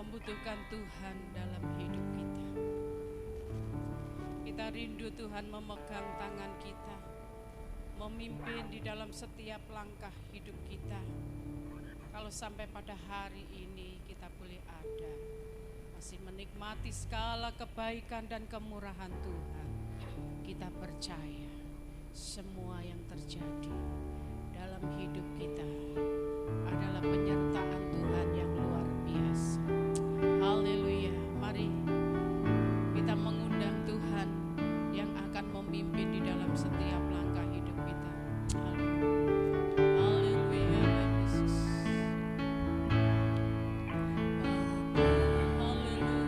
membutuhkan Tuhan dalam hidup kita. Kita rindu Tuhan memegang tangan kita, memimpin di dalam setiap langkah hidup kita. Kalau sampai pada hari ini kita boleh ada, masih menikmati segala kebaikan dan kemurahan Tuhan, kita percaya semua yang terjadi dalam hidup kita adalah penyertaan Tuhan yang luar biasa. Haleluya. Mari kita mengundang Tuhan yang akan memimpin di dalam setiap langkah hidup kita. Haleluya Yesus. Haleluya.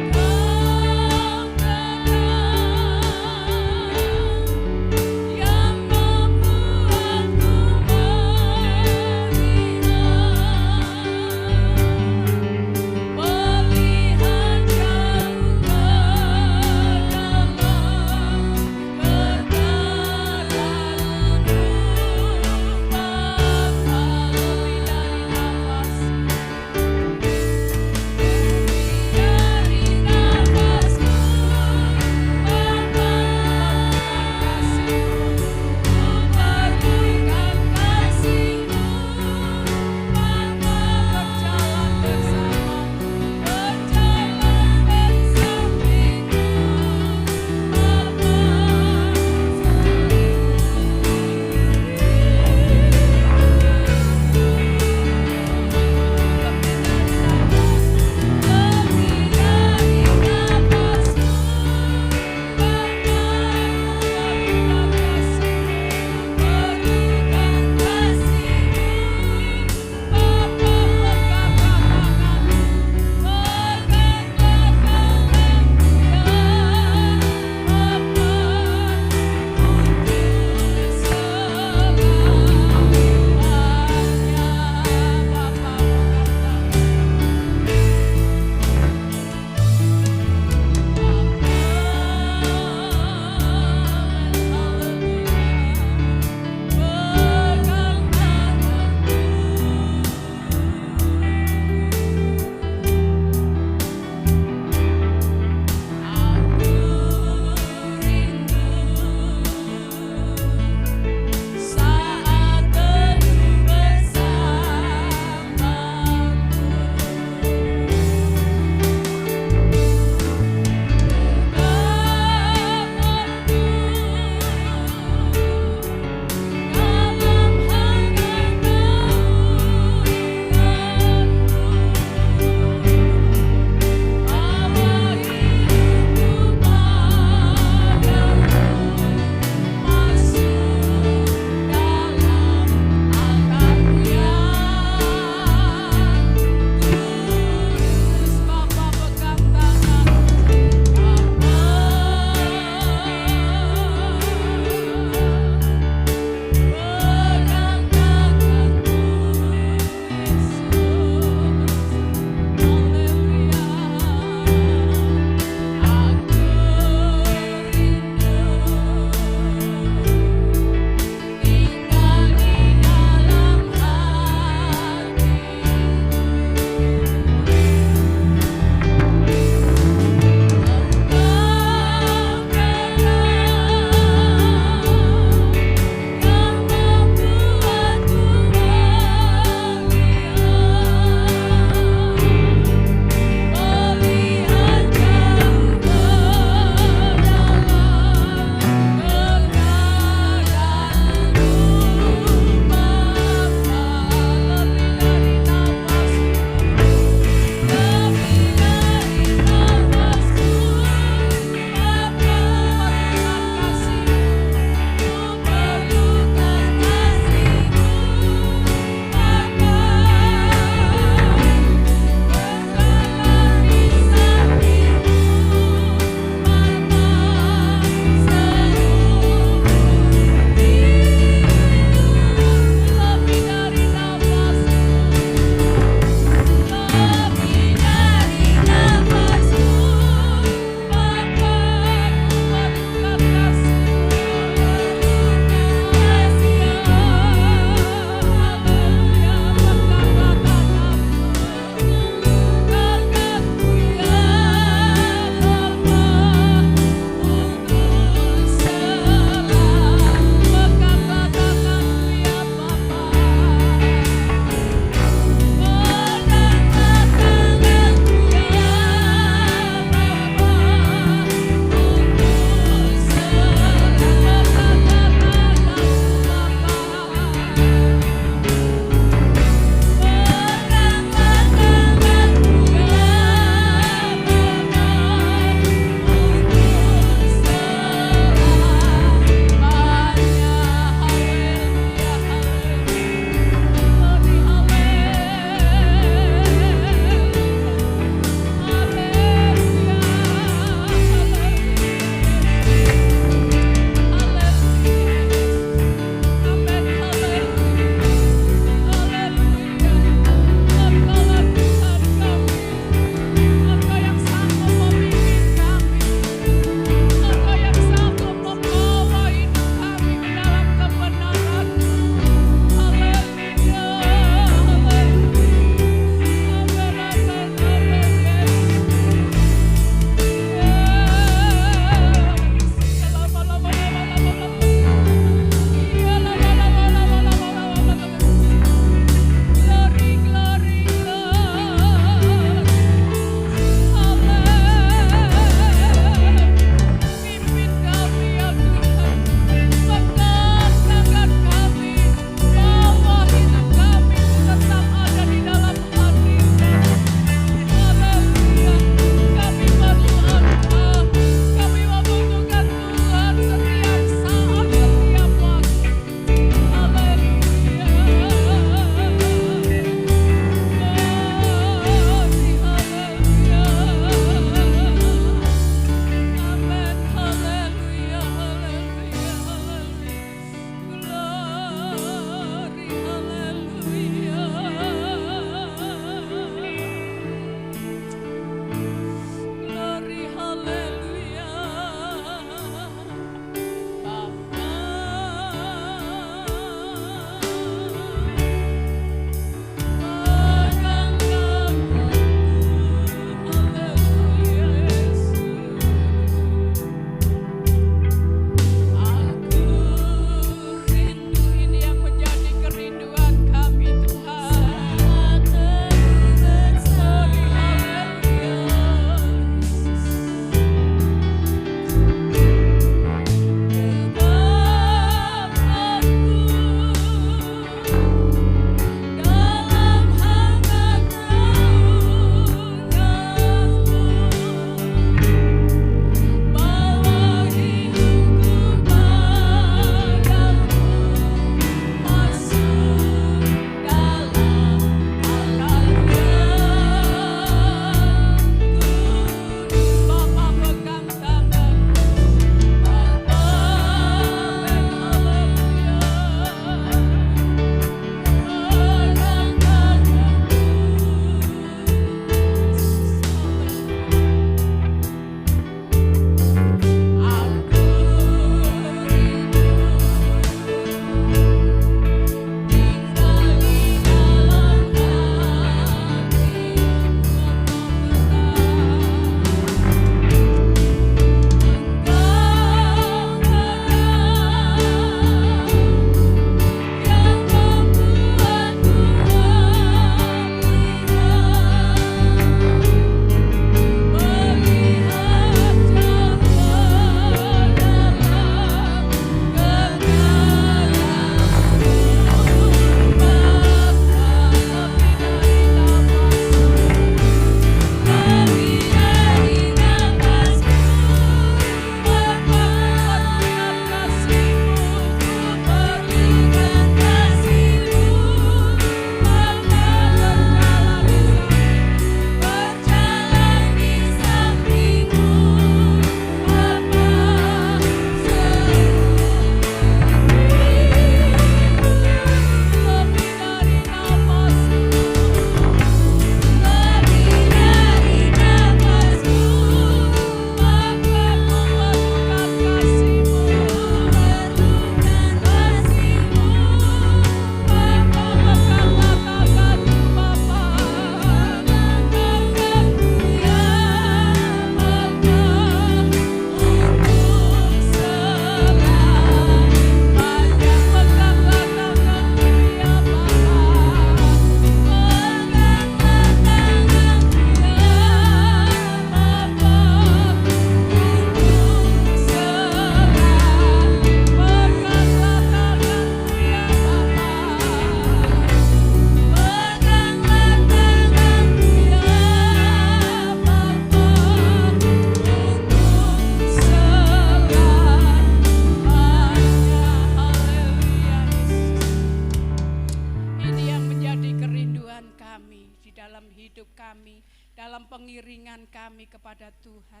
pengiringan kami kepada Tuhan.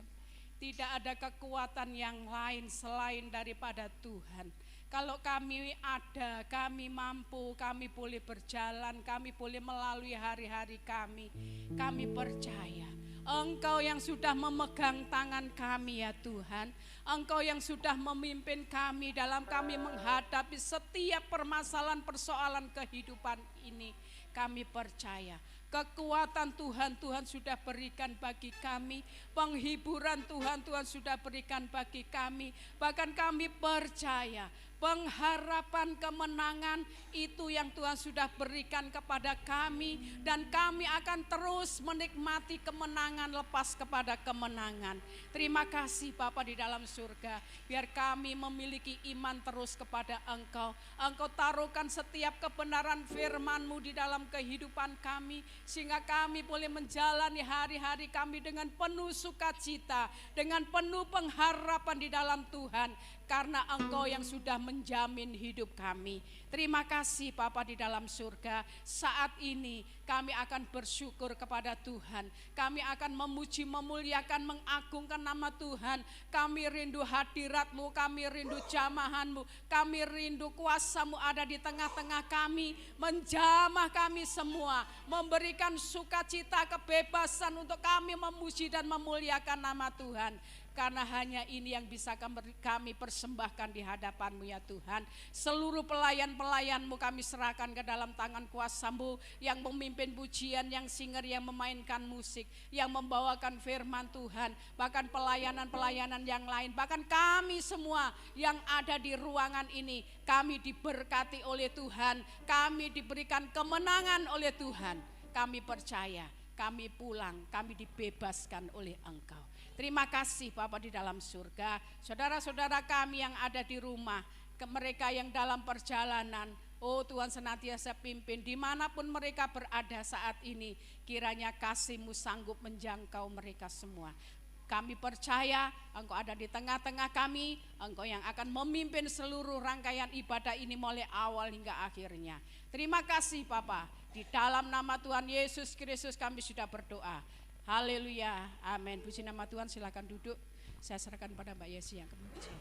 Tidak ada kekuatan yang lain selain daripada Tuhan. Kalau kami ada, kami mampu, kami boleh berjalan, kami boleh melalui hari-hari kami. Kami percaya Engkau yang sudah memegang tangan kami ya Tuhan. Engkau yang sudah memimpin kami dalam kami menghadapi setiap permasalahan persoalan kehidupan ini. Kami percaya kekuatan Tuhan sudah berikan bagi kami. Penghiburan Tuhan sudah berikan bagi kami. Bahkan kami percaya pengharapan kemenangan itu yang Tuhan sudah berikan kepada kami. Dan kami akan terus menikmati kemenangan lepas kepada kemenangan. Terima kasih Bapa di dalam surga. Biar kami memiliki iman terus kepada Engkau. Engkau taruhkan setiap kebenaran firman-Mu di dalam kehidupan kami. Sehingga kami boleh menjalani hari-hari kami dengan penuh sukacita. Dengan penuh pengharapan di dalam Tuhan. Karena Engkau yang sudah menjamin hidup kami. Terima kasih Bapa di dalam surga. Saat ini kami akan bersyukur kepada Tuhan. Kami akan memuji, memuliakan, mengagungkan nama Tuhan. Kami rindu hadirat-Mu, kami rindu jamahan-Mu, kami rindu kuasa-Mu ada di tengah-tengah kami. Menjamah kami semua, memberikan sukacita, kebebasan untuk kami memuji dan memuliakan nama Tuhan. Karena hanya ini yang bisa kami persembahkan di hadapan-Mu ya Tuhan. Seluruh pelayan-pelayan-Mu kami serahkan ke dalam tangan kuasa-Mu. Yang memimpin pujian, yang singer, yang memainkan musik, yang membawakan firman Tuhan. Bahkan pelayanan-pelayanan yang lain. Bahkan kami semua yang ada di ruangan ini. Kami diberkati oleh Tuhan. Kami diberikan kemenangan oleh Tuhan. Kami percaya, kami pulang, kami dibebaskan oleh Engkau. Terima kasih Bapa di dalam surga. Saudara-saudara kami yang ada di rumah, mereka yang dalam perjalanan, oh Tuhan senantiasa pimpin dimanapun mereka berada saat ini. Kiranya kasih-Mu sanggup menjangkau mereka semua. Kami percaya Engkau ada di tengah-tengah kami. Engkau yang akan memimpin seluruh rangkaian ibadah ini mulai awal hingga akhirnya. Terima kasih Bapa. Di dalam nama Tuhan Yesus Kristus kami sudah berdoa. Haleluya, amin. Puji nama Tuhan, silakan duduk. Saya serahkan pada Mbak Yesi yang kemudian.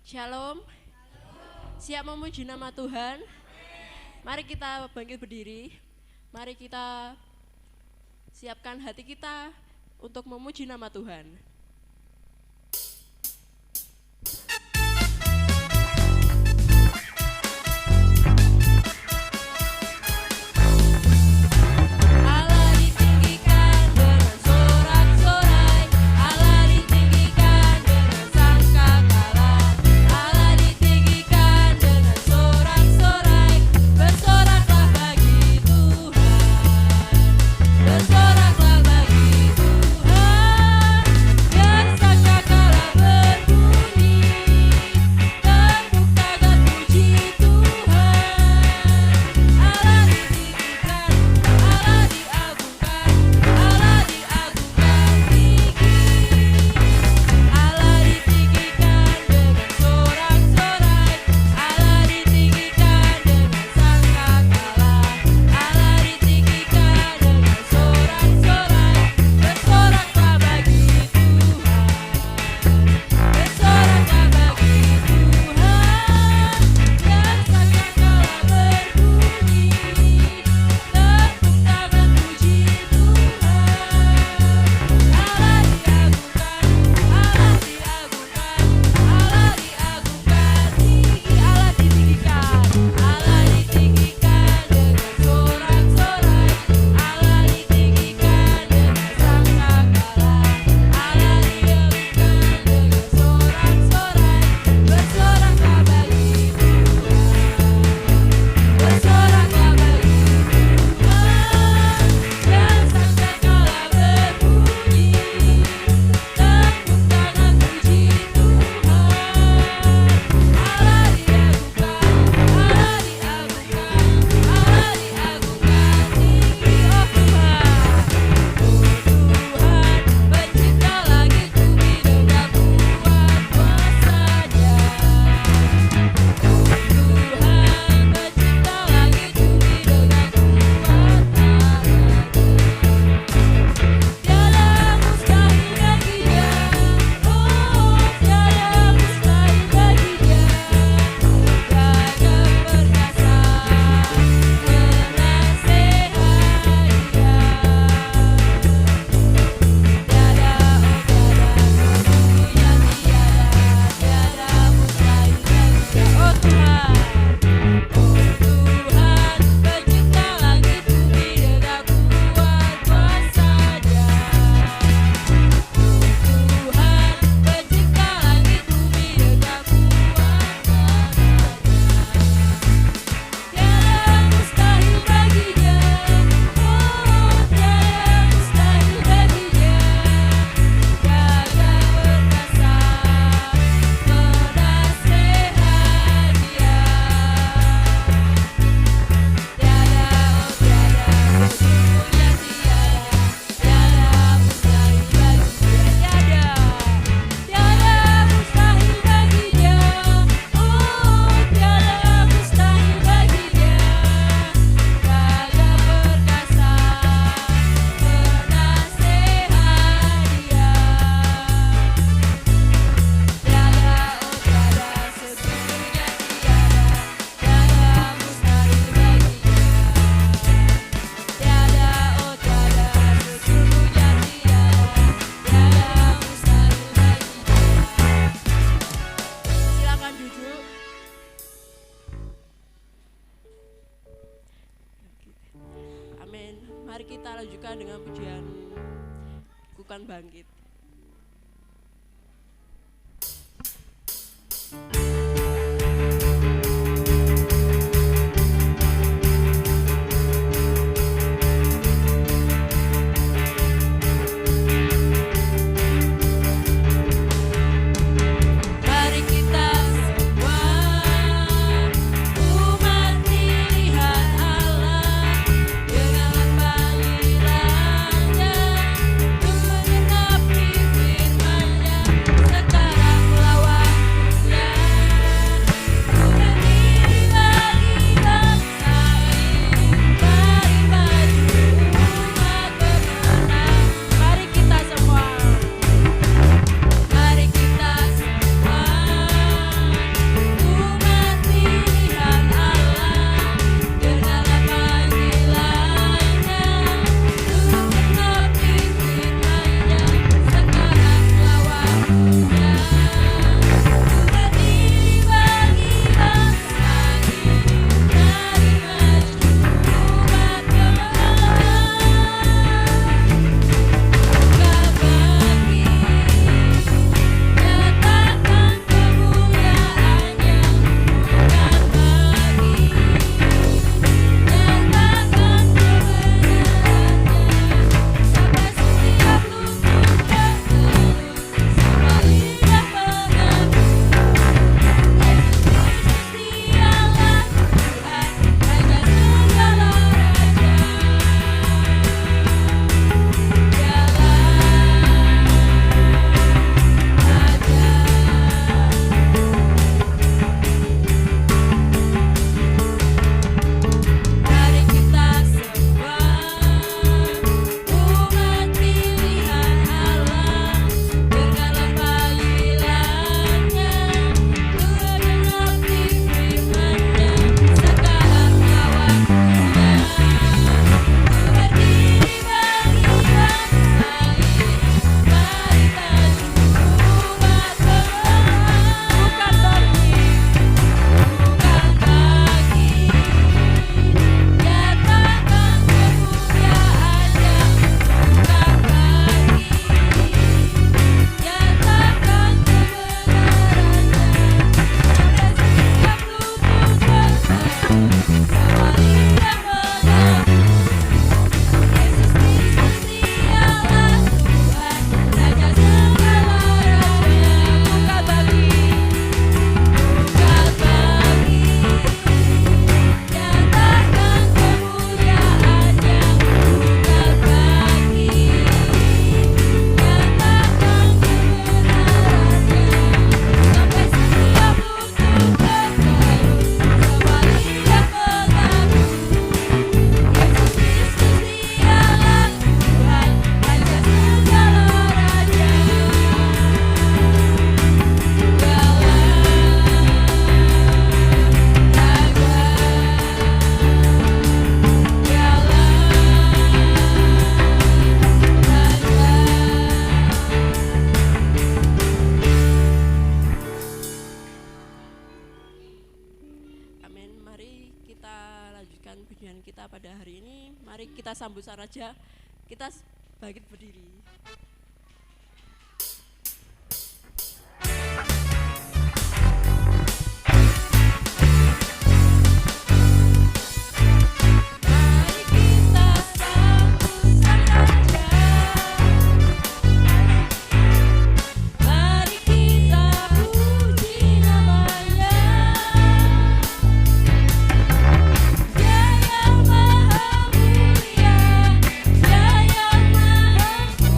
Shalom. Siap memuji nama Tuhan? Mari kita bangkit berdiri. Mari kita siapkan hati kita untuk memuji nama Tuhan. Bersoraklah bagi Tuhan. dengan pujian Kukan Bangkit. Kita sambut Saraja, kita bangkit berdiri. Dia yang maha mulia, Dia yang maha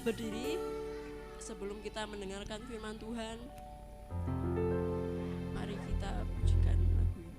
berdiri sebelum kita mendengarkan firman Tuhan. Mari kita pujikan lagu ini.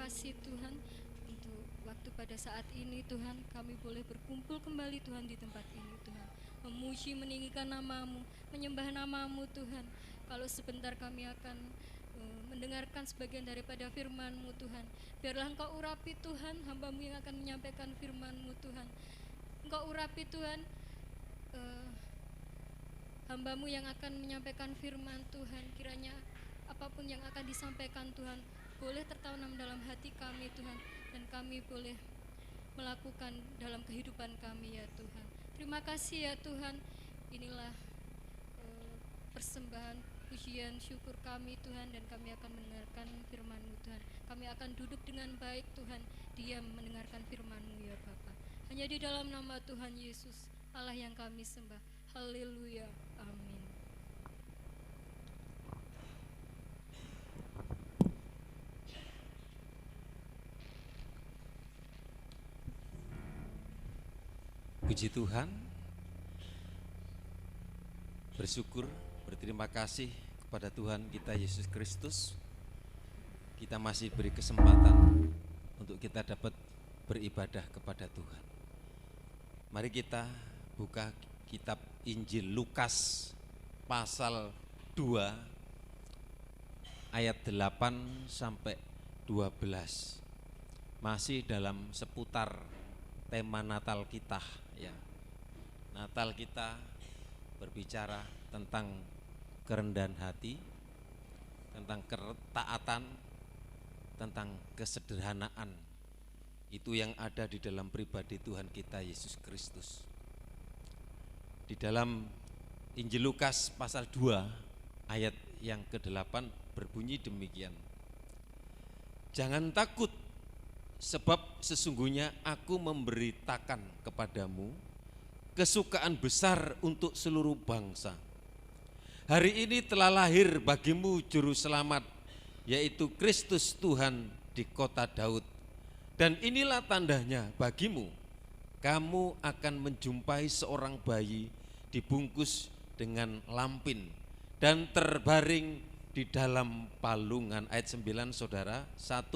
kasih Tuhan untuk waktu pada saat ini Tuhan, kami boleh berkumpul kembali Tuhan di tempat ini Tuhan, memuji meninggikan nama-Mu, menyembah nama-Mu Tuhan. Kalau sebentar kami akan mendengarkan sebagian daripada firman-Mu Tuhan, biarlah Engkau urapi Tuhan hamba-Mu yang akan menyampaikan firman-Mu Tuhan. Engkau urapi Tuhan hamba-Mu yang akan menyampaikan firman Tuhan, kiranya apapun yang akan disampaikan Tuhan boleh tertanam dalam hati kami Tuhan, dan kami boleh melakukan dalam kehidupan kami ya Tuhan. Terima kasih ya Tuhan, inilah persembahan pujian syukur kami Tuhan, dan kami akan mendengarkan firman-Mu Tuhan. Kami akan duduk dengan baik Tuhan, diam mendengarkan firman-Mu ya Bapa. Hanya di dalam nama Tuhan Yesus Allah yang kami sembah. Haleluya, amin. Puji Tuhan, bersyukur, berterima kasih kepada Tuhan kita Yesus Kristus. Kita masih beri kesempatan untuk kita dapat beribadah kepada Tuhan. Mari kita buka kitab Injil Lukas pasal 2 ayat 8 sampai 12. Masih dalam seputar tema Natal kita ya. Natal kita berbicara tentang kerendahan hati, tentang ketaatan, tentang kesederhanaan. Itu yang ada di dalam pribadi Tuhan kita Yesus Kristus. Di dalam Injil Lukas pasal 2 ayat yang ke-8 berbunyi demikian. Jangan takut, sebab sesungguhnya aku memberitakan kepadamu kesukaan besar untuk seluruh bangsa. Hari ini telah lahir bagimu juru selamat, yaitu Kristus Tuhan di kota Daud. Dan inilah tandanya bagimu, kamu akan menjumpai seorang bayi dibungkus dengan lampin dan terbaring di dalam palungan. Ayat 9 saudara, 1,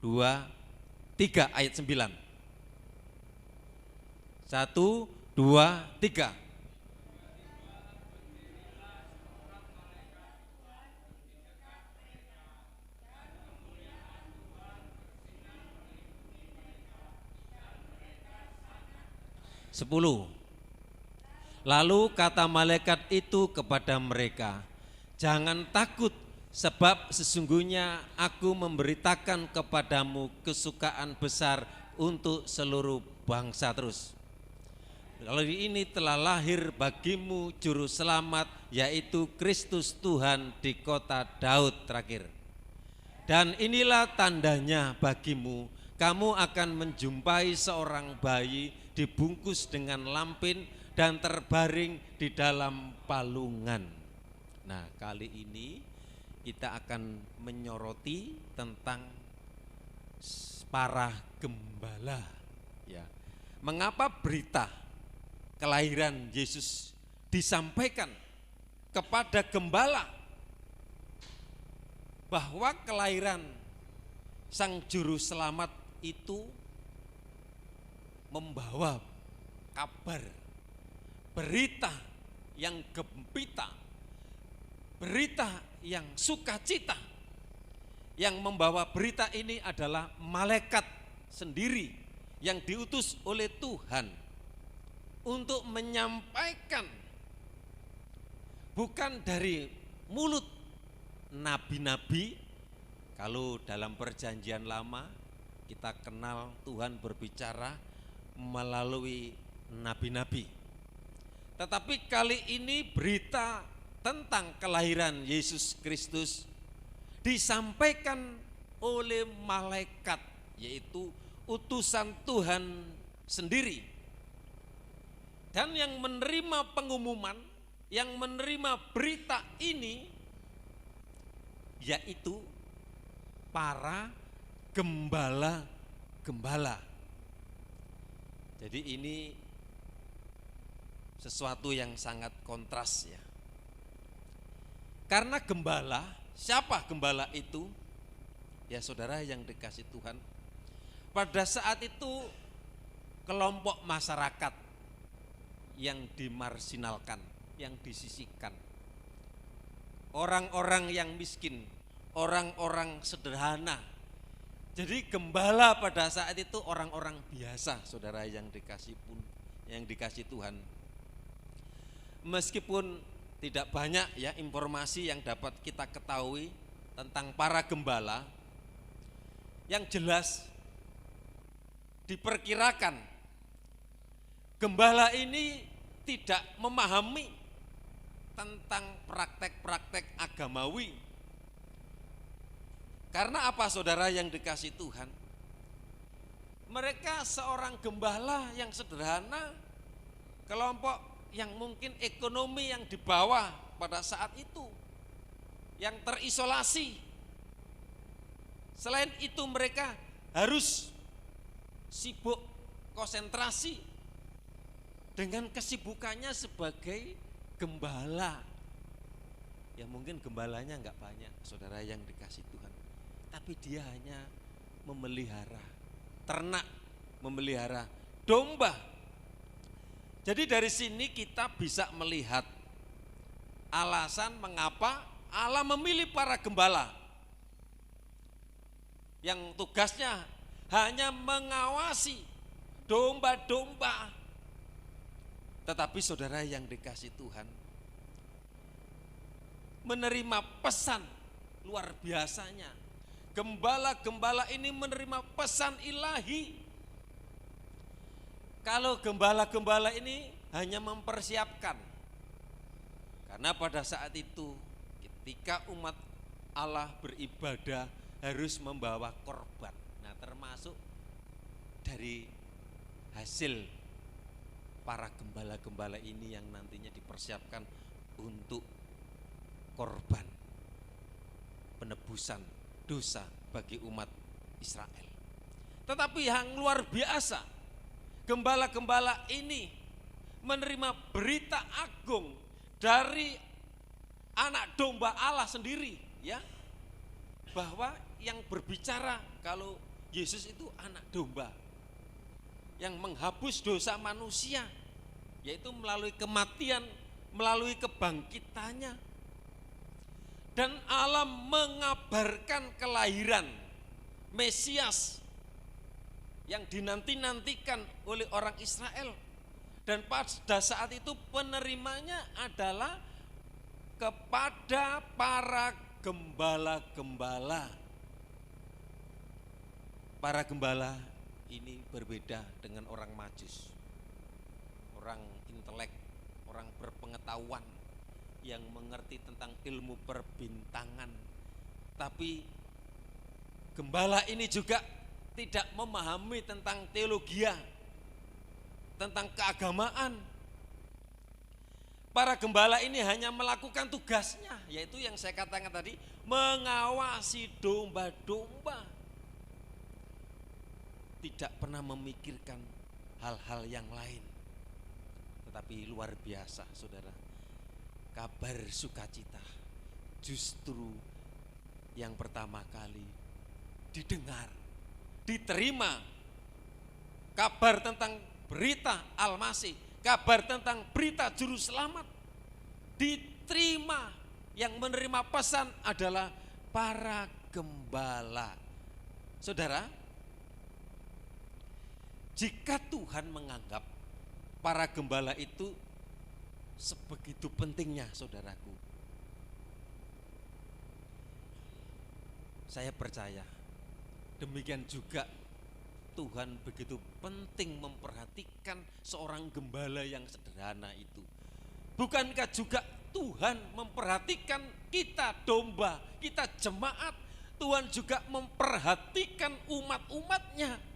2, 3 ayat 9. 1, 2, 3. Sepuluh. Lalu kata malaikat itu kepada mereka, jangan takut, sebab sesungguhnya aku memberitakan kepadamu kesukaan besar untuk seluruh bangsa. Terus, kali ini telah lahir bagimu juru selamat, yaitu Kristus Tuhan di kota Daud. Terakhir, dan inilah tandanya bagimu, kamu akan menjumpai seorang bayi dibungkus dengan lampin dan terbaring di dalam palungan. Nah, kali ini kita akan menyoroti tentang para gembala ya. Mengapa berita kelahiran Yesus disampaikan kepada gembala, bahwa kelahiran Sang Juru Selamat itu membawa kabar, berita yang gembira, berita yang sukacita. Yang membawa berita ini adalah malaikat sendiri yang diutus oleh Tuhan untuk menyampaikan, bukan dari mulut nabi-nabi. Kalau dalam perjanjian lama kita kenal Tuhan berbicara melalui nabi-nabi. Tetapi kali ini berita tentang kelahiran Yesus Kristus disampaikan oleh malaikat, yaitu utusan Tuhan sendiri. Dan yang menerima pengumuman, yang menerima berita ini, yaitu para gembala-gembala. Jadi ini sesuatu yang sangat kontras ya. Karena gembala, siapa gembala itu? Ya saudara yang dikasih Tuhan, pada saat itu kelompok masyarakat yang dimarginalkan, yang disisihkan, orang-orang yang miskin, orang-orang sederhana. Jadi gembala pada saat itu orang-orang biasa, saudara yang dikasih Tuhan. Meskipun tidak banyak ya informasi yang dapat kita ketahui tentang para gembala, yang jelas diperkirakan gembala ini tidak memahami tentang praktek-praktek agamawi. Karena apa saudara yang dikasih Tuhan? Mereka seorang gembala yang sederhana, kelompok yang mungkin ekonomi yang di bawah pada saat itu, yang terisolasi. Selain itu mereka harus sibuk konsentrasi dengan kesibukannya sebagai gembala. Ya mungkin gembalanya enggak banyak, saudara yang dikasih Tuhan. Tapi dia hanya memelihara ternak, memelihara domba. Jadi dari sini kita bisa melihat alasan mengapa Allah memilih para gembala yang tugasnya hanya mengawasi domba-domba. Tetapi saudara yang dikasih Tuhan, menerima pesan luar biasanya. Gembala-gembala ini menerima pesan ilahi. Kalau gembala-gembala ini hanya mempersiapkan, karena pada saat itu ketika umat Allah beribadah harus membawa korban. Nah, termasuk dari hasil para gembala-gembala ini yang nantinya dipersiapkan untuk korban penebusan dosa bagi umat Israel. Tetapi yang luar biasa, gembala-gembala ini menerima berita agung dari anak domba Allah sendiri, ya, bahwa yang berbicara kalau Yesus itu anak domba yang menghapus dosa manusia, yaitu melalui kematian, melalui kebangkitannya. Dan Allah mengabarkan kelahiran Mesias yang dinanti-nantikan oleh orang Israel. Dan pada saat itu penerimanya adalah kepada para gembala-gembala. Para gembala ini berbeda dengan orang Majus, orang intelek, orang berpengetahuan yang mengerti tentang ilmu perbintangan. Tapi gembala ini juga tidak memahami tentang teologi, tentang keagamaan. Para gembala ini hanya melakukan tugasnya, yaitu yang saya katakan tadi, mengawasi domba-domba. Tidak pernah memikirkan hal-hal yang lain. Tetapi luar biasa, saudara, kabar sukacita justru yang pertama kali didengar, diterima. Kabar tentang berita Al-Masih, kabar tentang berita juru selamat diterima. Yang menerima pesan adalah para gembala. Saudara, jika Tuhan menganggap para gembala itu sebegitu pentingnya, saudaraku, saya percaya demikian juga Tuhan begitu penting memperhatikan seorang gembala yang sederhana itu. Bukankah juga Tuhan memperhatikan kita domba, kita jemaat? Tuhan juga memperhatikan umat-umatnya.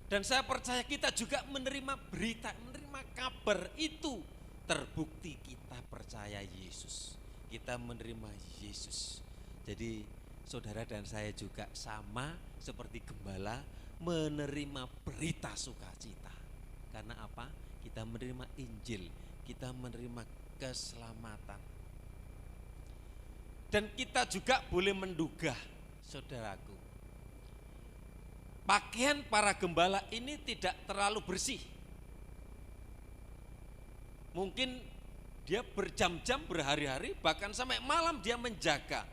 Dan saya percaya kita juga menerima berita, menerima kabar itu. Terbukti kita percaya Yesus, kita menerima Yesus. Jadi saudara dan saya juga sama seperti gembala menerima berita sukacita. Karena apa? Kita menerima Injil, kita menerima keselamatan. Dan kita juga boleh menduga, Saudaraku, pakaian para gembala ini tidak terlalu bersih. Mungkin dia berjam-jam, berhari-hari, bahkan sampai malam dia menjaga.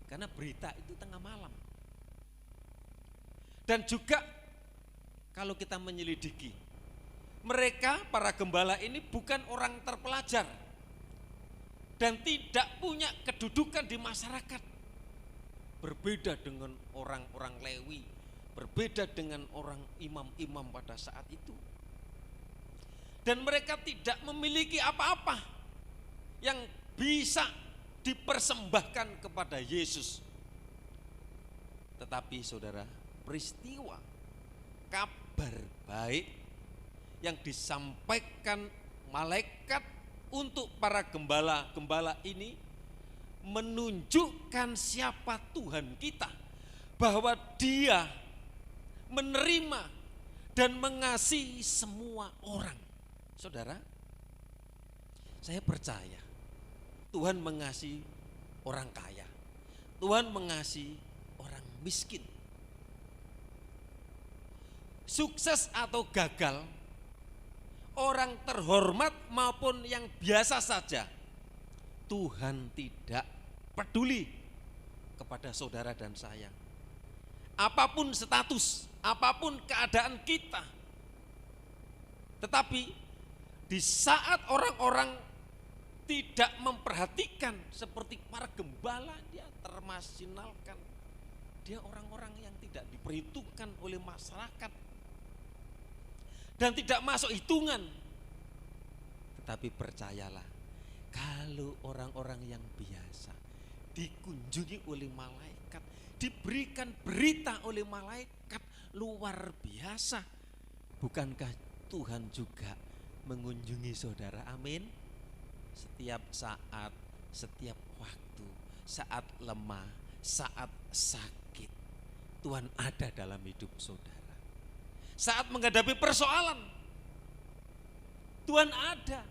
Karena berita itu tengah malam. Dan juga kalau kita menyelidiki, mereka para gembala ini bukan orang terpelajar dan tidak punya kedudukan di masyarakat. Berbeda dengan orang-orang Lewi, berbeda dengan orang imam-imam pada saat itu. Dan mereka tidak memiliki apa-apa yang bisa dipersembahkan kepada Yesus. Tetapi saudara, peristiwa kabar baik yang disampaikan malaikat untuk para gembala-gembala ini menunjukkan siapa Tuhan kita, bahwa Dia menerima dan mengasihi semua orang. Saudara, saya percaya Tuhan mengasihi orang kaya, Tuhan mengasihi orang miskin. Sukses atau gagal, orang terhormat maupun yang biasa saja, Tuhan tidak peduli kepada saudara dan saya. Apapun status, apapun keadaan kita. Tetapi di saat orang-orang tidak memperhatikan seperti para gembala, dia termarginalkan. Dia orang-orang yang tidak diperhitungkan oleh masyarakat dan tidak masuk hitungan. Tetapi percayalah, kalau orang-orang yang biasa dikunjungi oleh malaikat, diberikan berita oleh malaikat luar biasa, bukankah Tuhan juga mengunjungi saudara? Amin. Setiap saat, setiap waktu, saat lemah, saat sakit, Tuhan ada dalam hidup saudara. Saat menghadapi persoalan, Tuhan ada.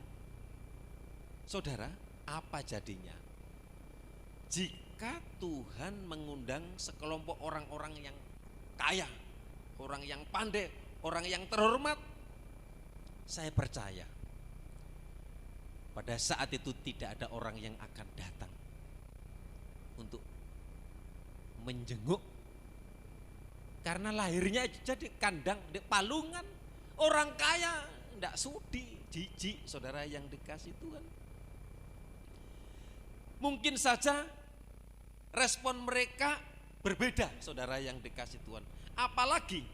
Saudara, apa jadinya jika Tuhan mengundang sekelompok orang-orang yang kaya, orang yang pandai, orang yang terhormat? Saya percaya pada saat itu tidak ada orang yang akan datang untuk menjenguk. Karena lahirnya jadi kandang di palungan. Orang kaya tidak sudi, jijik, saudara yang dikasih Tuhan. Mungkin saja respon mereka berbeda, saudara yang dikasih Tuhan. Apalagi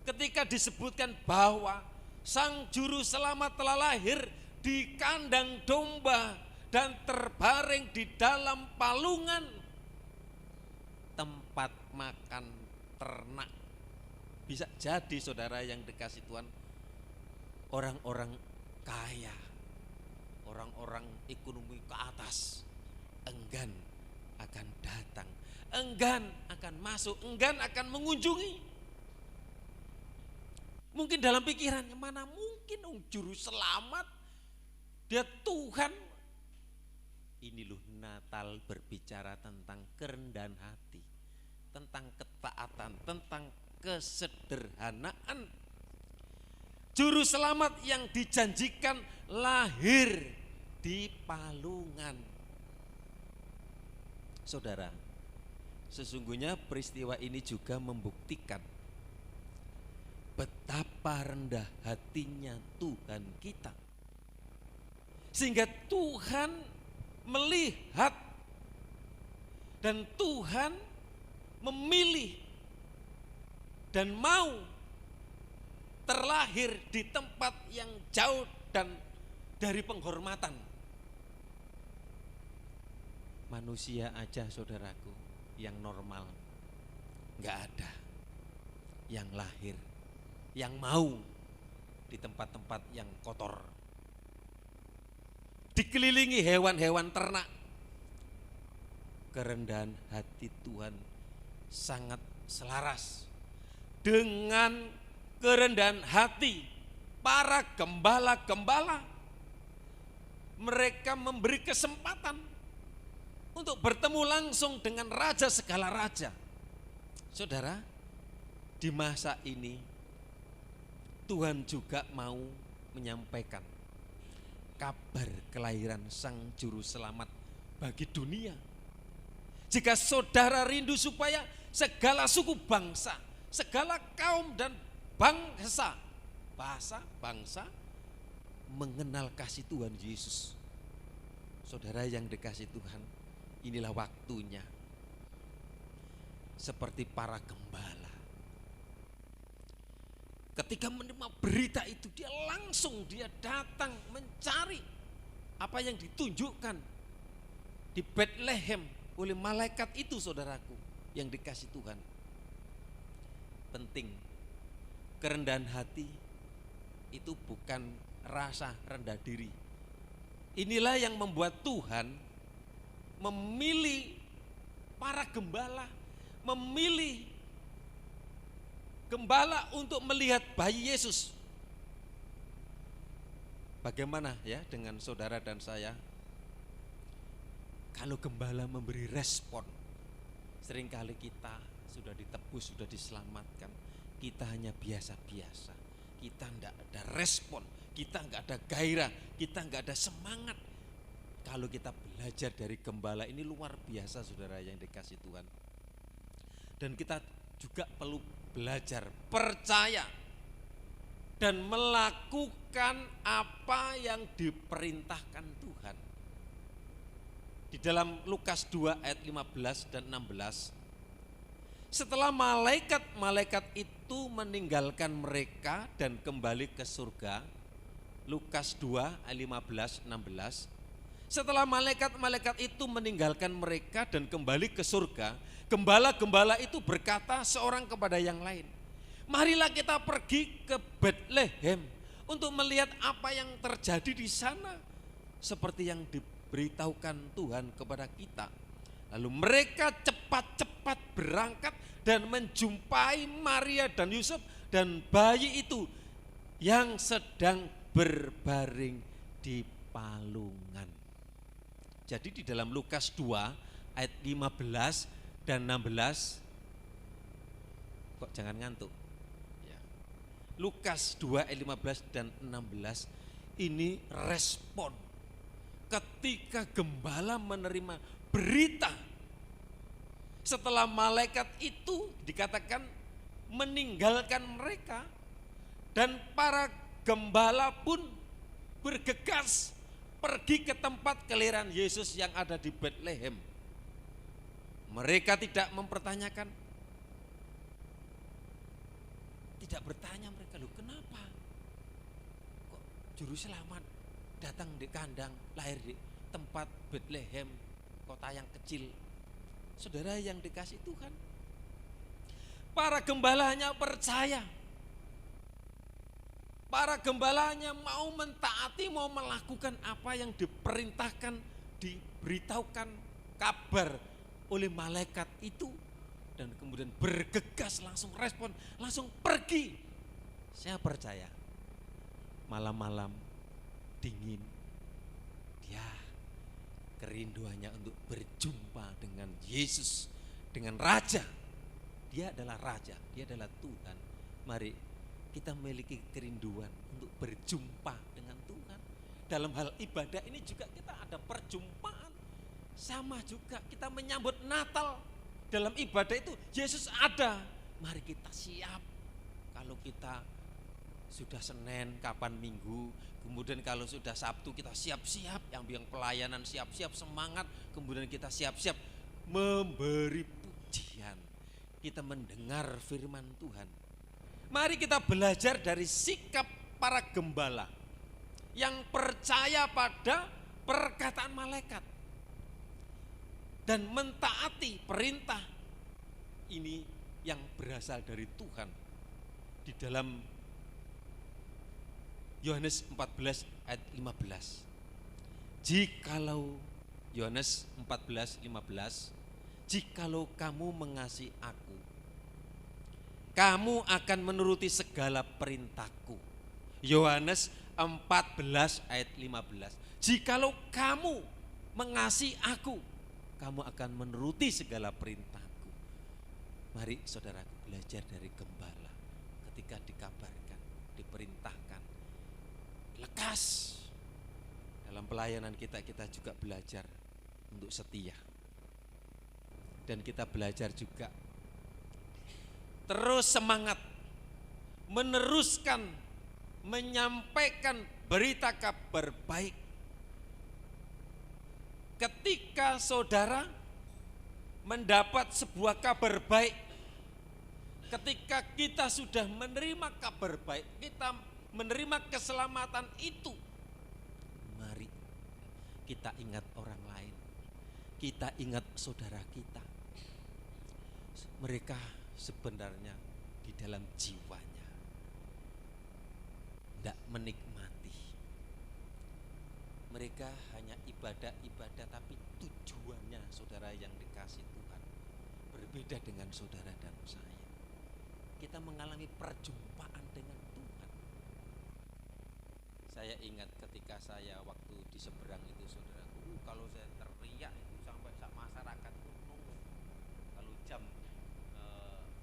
ketika disebutkan bahwa Sang Juru Selamat telah lahir di kandang domba dan terbaring di dalam palungan, tempat makan ternak. Bisa jadi saudara yang dikasih Tuhan, orang-orang kaya, orang-orang ekonomi ke atas enggan akan datang, enggan akan masuk, enggan akan mengunjungi. Mungkin dalam pikirannya, mana mungkin juru selamat, dia Tuhan. Ini loh, Natal berbicara tentang kerendahan hati, tentang ketaatan, tentang kesederhanaan. Juru selamat yang dijanjikan lahir di palungan. Saudara, sesungguhnya peristiwa ini juga membuktikan betapa rendah hatinya Tuhan kita, sehingga Tuhan melihat dan Tuhan memilih dan mau terlahir di tempat yang jauh dan dari penghormatan. Manusia aja saudaraku yang normal nggak ada yang lahir, yang mau di tempat-tempat yang kotor, dikelilingi hewan-hewan ternak. Kerendahan hati Tuhan sangat selaras dengan kerendahan hati para gembala-gembala. Mereka memberi kesempatan untuk bertemu langsung dengan raja segala raja. Saudara, di masa ini Tuhan juga mau menyampaikan kabar kelahiran Sang Juru Selamat bagi dunia. Jika saudara rindu supaya segala suku bangsa, segala kaum dan bangsa, bangsa mengenal kasih Tuhan Yesus. Saudara yang dikasih Tuhan, inilah waktunya. Seperti para gembala, ketika menerima berita itu dia datang mencari apa yang ditunjukkan di Bethlehem oleh malaikat itu, saudaraku yang dikasih Tuhan. Penting, kerendahan hati itu bukan rasa rendah diri. Inilah yang membuat Tuhan memilih para gembala, memilih gembala untuk melihat bayi Yesus. Bagaimana ya dengan saudara dan saya? Kalau gembala memberi respon, seringkali kita sudah ditebus, sudah diselamatkan, kita hanya biasa-biasa, kita enggak ada respon, kita enggak ada gairah, kita enggak ada semangat. Kalau kita belajar dari gembala ini luar biasa, saudara yang dikasih Tuhan. Dan kita juga perlu belajar percaya dan melakukan apa yang diperintahkan Tuhan. Di dalam Lukas 2 ayat 15 dan 16, setelah malaikat-malaikat itu meninggalkan mereka dan kembali ke surga, Lukas 2 ayat 15, 16, setelah malaikat-malaikat itu meninggalkan mereka dan kembali ke surga, gembala-gembala itu berkata seorang kepada yang lain, marilah kita pergi ke Bethlehem untuk melihat apa yang terjadi di sana, seperti yang diberitahukan Tuhan kepada kita. Lalu mereka cepat-cepat berangkat dan menjumpai Maria dan Yusuf dan bayi itu yang sedang berbaring di palungan. Jadi di dalam Lukas 2 ayat 15 dan 16, kok jangan ngantuk ya. Lukas 2 ayat 15 dan 16 ini respon ketika gembala menerima berita setelah malaikat itu dikatakan meninggalkan mereka, dan para gembala pun bergegas pergi ke tempat kelahiran Yesus yang ada di Bethlehem. Mereka tidak mempertanyakan, tidak bertanya mereka, loh kenapa kok Juru Selamat datang di kandang, lahir di tempat Bethlehem, kota yang kecil. Saudara yang dikasih Tuhan, para gembalanya percaya, para gembalanya mau mentaati, mau melakukan apa yang diperintahkan, diberitahukan kabar oleh malaikat itu, dan kemudian bergegas, langsung respon, langsung pergi. Saya percaya malam-malam dingin, dia kerinduannya untuk berjumpa dengan Yesus, dengan Raja. Dia adalah Raja, dia adalah Tuhan. Mari kita memiliki kerinduan untuk berjumpa dengan Tuhan. Dalam hal ibadah ini juga kita ada perjumpaan. Sama juga kita menyambut Natal. Dalam ibadah itu Yesus ada. Mari kita siap. Kalau kita sudah Senin, kapan Minggu, kemudian kalau sudah Sabtu kita siap-siap, yang pelayanan siap-siap, semangat, kemudian kita siap-siap memberi pujian, kita mendengar firman Tuhan. Mari kita belajar dari sikap para gembala yang percaya pada perkataan malaikat dan mentaati perintah ini yang berasal dari Tuhan. Di dalam Yohanes 14 ayat 15. Jikalau Yohanes 14:15, jikalau kamu mengasihi aku, kamu akan menuruti segala perintahku. Yohanes 14 ayat 15. Jikalau kamu mengasihi aku, kamu akan menuruti segala perintahku. Mari saudaraku belajar dari gembala ketika dikabarkan, diperintahkan, lekas. Dalam pelayanan kita juga belajar untuk setia. Dan kita belajar juga terus semangat meneruskan, menyampaikan berita kabar baik. Ketika saudara mendapat sebuah kabar baik, ketika kita sudah menerima kabar baik, kita menerima keselamatan itu, mari kita ingat orang lain, kita ingat saudara kita. Mereka sebenarnya di dalam jiwanya tidak menikmati. Mereka hanya ibadah-ibadah, tapi tujuannya, saudara yang dikasih Tuhan, berbeda dengan saudara dan saya. Kita mengalami perjumpaan dengan Tuhan. Saya ingat ketika saya waktu di seberang itu, saudaraku, kalau saya teriak itu sampai masyarakat itu nunggu. Kalau jam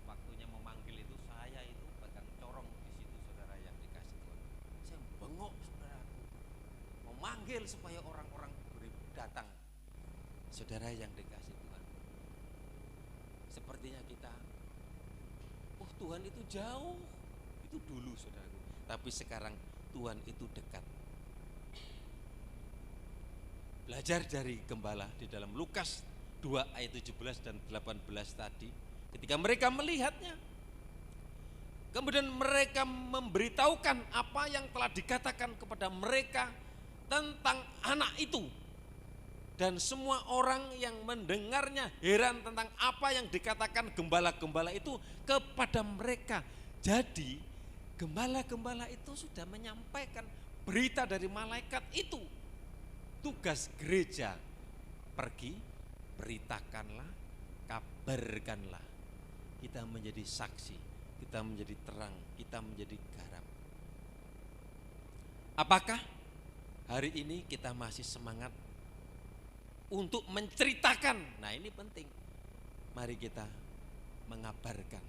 waktunya memanggil itu, saya itu pegang corong di situ, saudara yang dikasih Tuhan. Saya bengok, saudaraku, memanggil supaya orang-orang datang. Saudara yang dikasih Tuhan, sepertinya kita, oh Tuhan itu jauh, itu dulu saudaraku. Tapi sekarang Tuhan itu dekat. Belajar dari gembala di dalam Lukas 2 ayat 17 dan 18 tadi. Ketika mereka melihatnya, kemudian mereka memberitahukan apa yang telah dikatakan kepada mereka tentang anak itu. Dan semua orang yang mendengarnya heran tentang apa yang dikatakan gembala-gembala itu kepada mereka. Jadi gembala-gembala itu sudah menyampaikan berita dari malaikat itu. Tugas gereja, pergi, beritakanlah, kabarkanlah. Kita menjadi saksi, kita menjadi terang, kita menjadi garam. Apakah hari ini kita masih semangat untuk menceritakan? Nah, ini penting. Mari kita mengabarkan,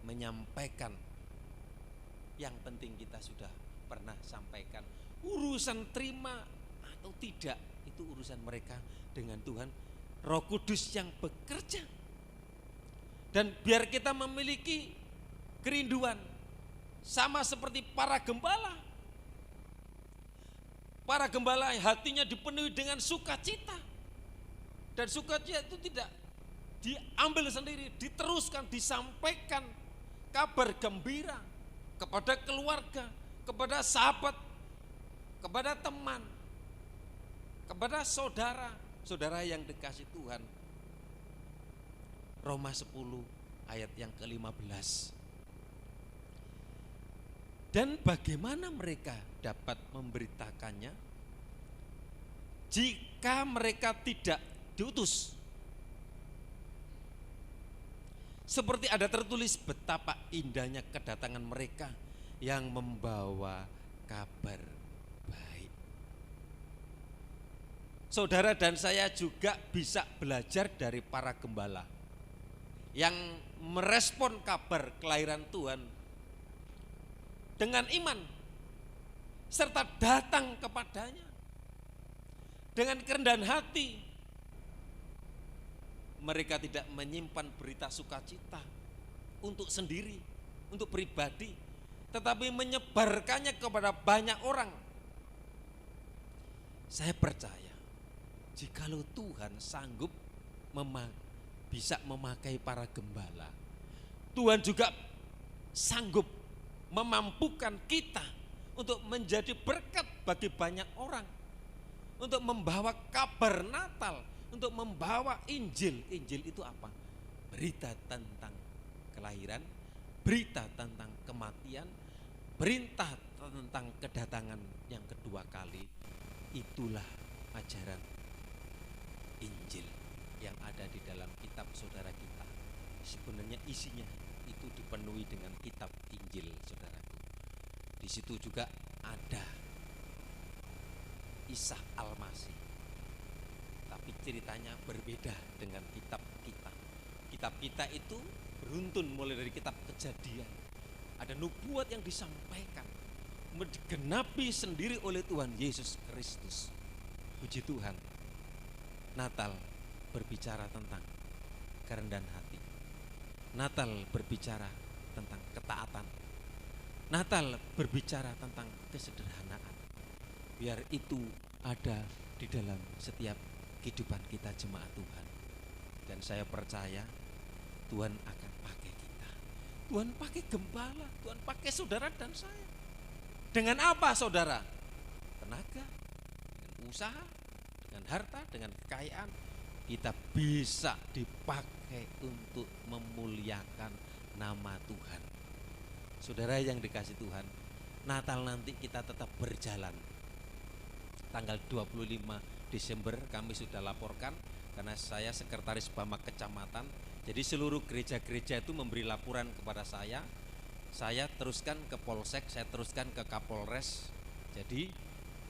menyampaikan. Yang penting kita sudah pernah sampaikan. Urusan terima atau tidak, itu urusan mereka dengan Tuhan. Roh Kudus yang bekerja. Dan biar kita memiliki kerinduan sama seperti para gembala. Para gembala hatinya dipenuhi dengan sukacita. Dan sukacita itu tidak diambil sendiri, diteruskan, disampaikan kabar gembira kepada keluarga, kepada sahabat, kepada teman, kepada saudara, saudara yang dikasih Tuhan. Roma 10 ayat yang ke-15. Dan bagaimana mereka dapat memberitakannya jika mereka tidak diutus? Seperti ada tertulis betapa indahnya kedatangan mereka yang membawa kabar baik. Saudara dan saya juga bisa belajar dari para gembala yang merespon kabar kelahiran Tuhan dengan iman serta datang kepadanya dengan kerendahan hati. Mereka tidak menyimpan berita sukacita untuk sendiri, untuk pribadi, tetapi menyebarkannya kepada banyak orang. Saya percaya jikalau Tuhan sanggup bisa memakai para gembala, Tuhan juga sanggup memampukan kita untuk menjadi berkat bagi banyak orang, untuk membawa kabar Natal, untuk membawa Injil. Injil itu apa? Berita tentang kelahiran, berita tentang kematian, berita tentang kedatangan yang kedua kali. Itulah ajaran Injil yang ada di dalam kitab saudara kita. Sebenarnya isinya itu dipenuhi dengan kitab Injil, saudaraku. Di situ juga ada Isa Al-Masih. tapi ceritanya berbeda dengan kitab kita. Kitab kita itu beruntun mulai dari kitab Kejadian. Ada nubuat yang disampaikan, digenapi sendiri oleh Tuhan Yesus Kristus. Puji Tuhan. Natal berbicara tentang kerendahan hati. Natal berbicara tentang ketaatan. Natal berbicara tentang kesederhanaan. Biar itu ada di dalam setiap kehidupan kita jemaat Tuhan. Dan saya percaya Tuhan akan pakai kita. Tuhan pakai gembala, Tuhan pakai saudara dan saya. Dengan apa saudara? Tenaga, dengan usaha, dengan harta, dengan kekayaan. Kita bisa dipakai untuk memuliakan nama Tuhan. Saudara yang dikasih Tuhan, Natal nanti kita tetap berjalan. Tanggal 25 Desember kami sudah laporkan, karena saya sekretaris Bamak Kecamatan. Jadi seluruh gereja-gereja itu memberi laporan kepada saya teruskan ke Polsek, saya teruskan ke Kapolres. Jadi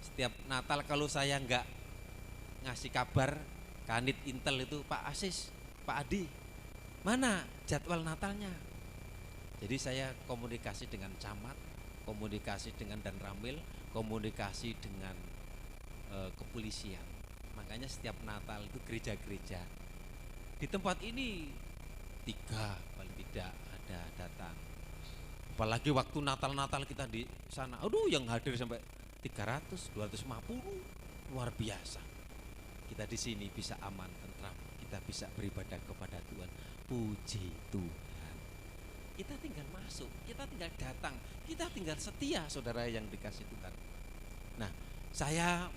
setiap Natal kalau saya enggak ngasih kabar, Kanit Intel itu, Pak Asis, Pak Adi, mana jadwal Natalnya? Jadi saya komunikasi dengan camat, komunikasi dengan Danramil, komunikasi dengan kepolisian. Makanya setiap Natal itu gereja-gereja di tempat ini 3 paling tidak ada datang. Apalagi waktu Natal kita di sana, aduh yang hadir sampai 300, 250, luar biasa. Kita di sini bisa aman, tentram, kita bisa beribadah kepada Tuhan. Puji Tuhan. Kita tinggal masuk, kita tinggal datang, kita tinggal setia, saudara yang dikasih Tuhan. Nah, saya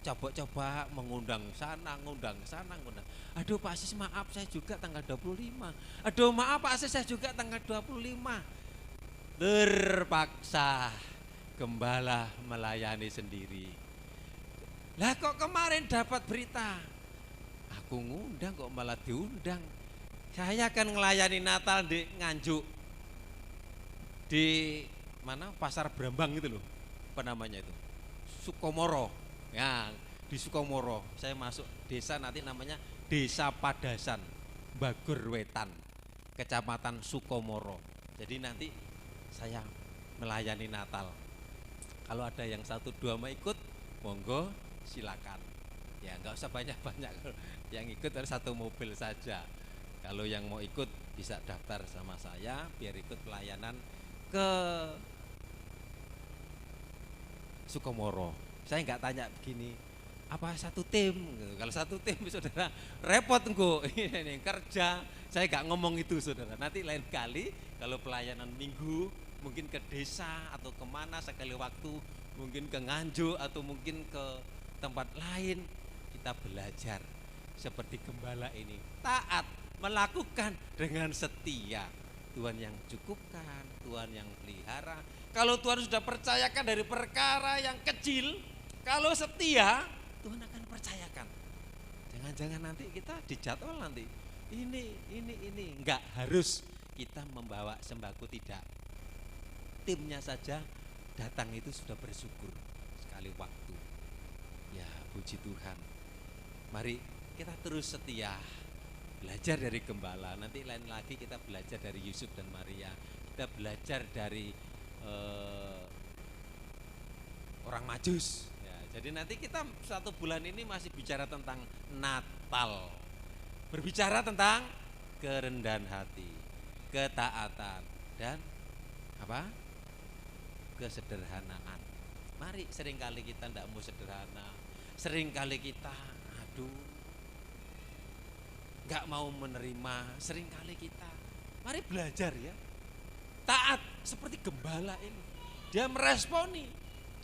coba-coba mengundang sana, ngundang sana, ngundang. Aduh Pak Asis maaf saya juga tanggal 25. Aduh maaf Pak Asis saya juga tanggal 25. Terpaksa gembala melayani sendiri. Lah kok kemarin dapat berita? Aku ngundang kok malah diundang. Saya akan ngelayani Natal di Nganjuk. Di mana? Pasar Brambang itu loh. Apa namanya itu? Sukomoro. Ya, di Sukomoro saya masuk desa nanti namanya Desa Padasan, Bagur Wetan, Kecamatan Sukomoro. Jadi nanti saya melayani Natal. Kalau ada yang 1-2 mau ikut, monggo silakan. Ya nggak usah banyak-banyak, yang ikut harus 1 mobil saja. Kalau yang mau ikut bisa daftar sama saya biar ikut pelayanan ke Sukomoro. Saya nggak tanya begini, apa 1 tim? Kalau 1 tim saudara repot engko ini kerja. Saya nggak ngomong itu saudara. Nanti lain kali kalau pelayanan minggu mungkin ke desa atau kemana sekali waktu, mungkin ke Nganjuk atau mungkin ke tempat lain, kita belajar seperti gembala ini, taat, melakukan dengan setia. Tuhan yang cukupkan, Tuhan yang pelihara. Kalau Tuhan sudah percayakan dari perkara yang kecil, kalau setia, Tuhan akan percayakan. Jangan-jangan nanti kita dijadwal nanti. Ini. Enggak harus kita membawa sembako, tidak. Timnya saja datang itu sudah bersyukur sekali waktu. Ya puji Tuhan. Mari kita terus setia. Belajar dari gembala. Nanti lain lagi kita belajar dari Yusuf dan Maria. Kita belajar dari orang Majus. Jadi nanti kita 1 bulan ini masih bicara tentang Natal. Berbicara tentang kerendahan hati, ketaatan, dan apa? Kesederhanaan. Mari, seringkali kita tidak mau sederhana. Seringkali kita nggak mau menerima. Seringkali kita, mari belajar ya. Taat seperti gembala ini. Dia meresponi,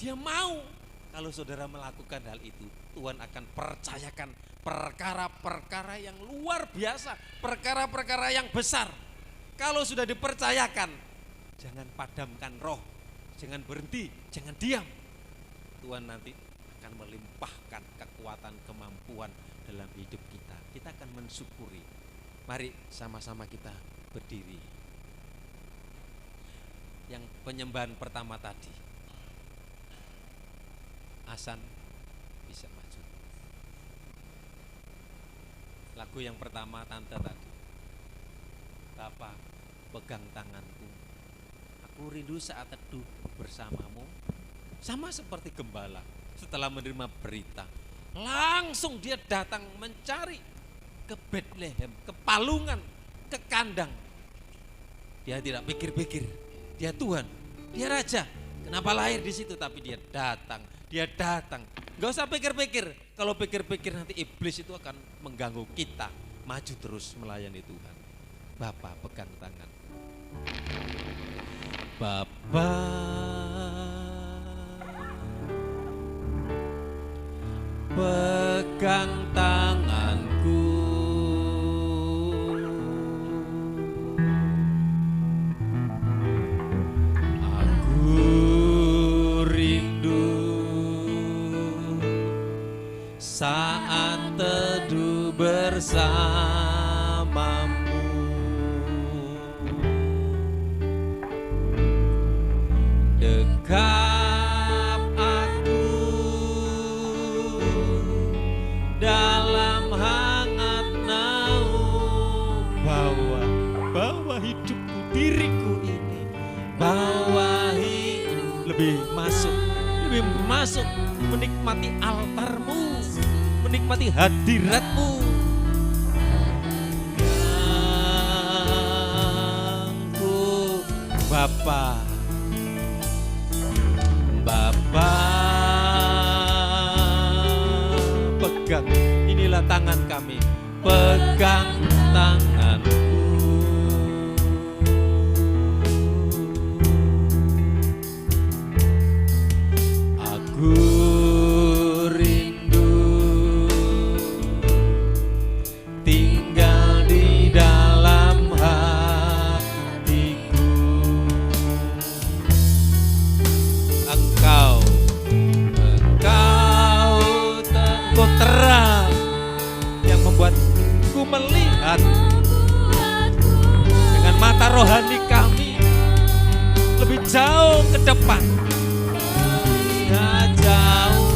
dia mau. Kalau saudara melakukan hal itu, Tuhan akan percayakan perkara-perkara yang luar biasa, perkara-perkara yang besar. Kalau sudah dipercayakan, jangan padamkan roh, jangan berhenti, jangan diam. Tuhan nanti akan melimpahkan kekuatan, kemampuan dalam hidup kita. Kita akan mensyukuri. Mari sama-sama kita berdiri. Yang penyembahan pertama tadi, Asan bisa maju. Lagu yang pertama tante tadi, Bapa pegang tanganku, aku rindu saat teduh bersamamu. Sama seperti gembala setelah menerima berita, langsung dia datang mencari ke Bethlehem, ke palungan, ke kandang. Dia tidak pikir-pikir, dia Tuhan, dia Raja. Kenapa lahir di situ? Tapi dia datang. Gak usah pikir-pikir. Kalau pikir-pikir nanti iblis itu akan mengganggu kita. Maju terus melayani Tuhan. Bapa pegang tangan. Bapa pegang tanganku, aku rindu saat teduh bersamamu. Dekap aku dalam hangat naung, bawa hidupku, diriku ini, bawa hidup, lebih masuk menikmati altarmu, menikmati hadiratmu. Yang Bapa pegang, inilah tangan kami, pegang tanganku. Aku rindu tinggal di dalam hatiku. Engkau terang yang membuatku melihat dengan mata rohani kami lebih jauh ke depan, jauh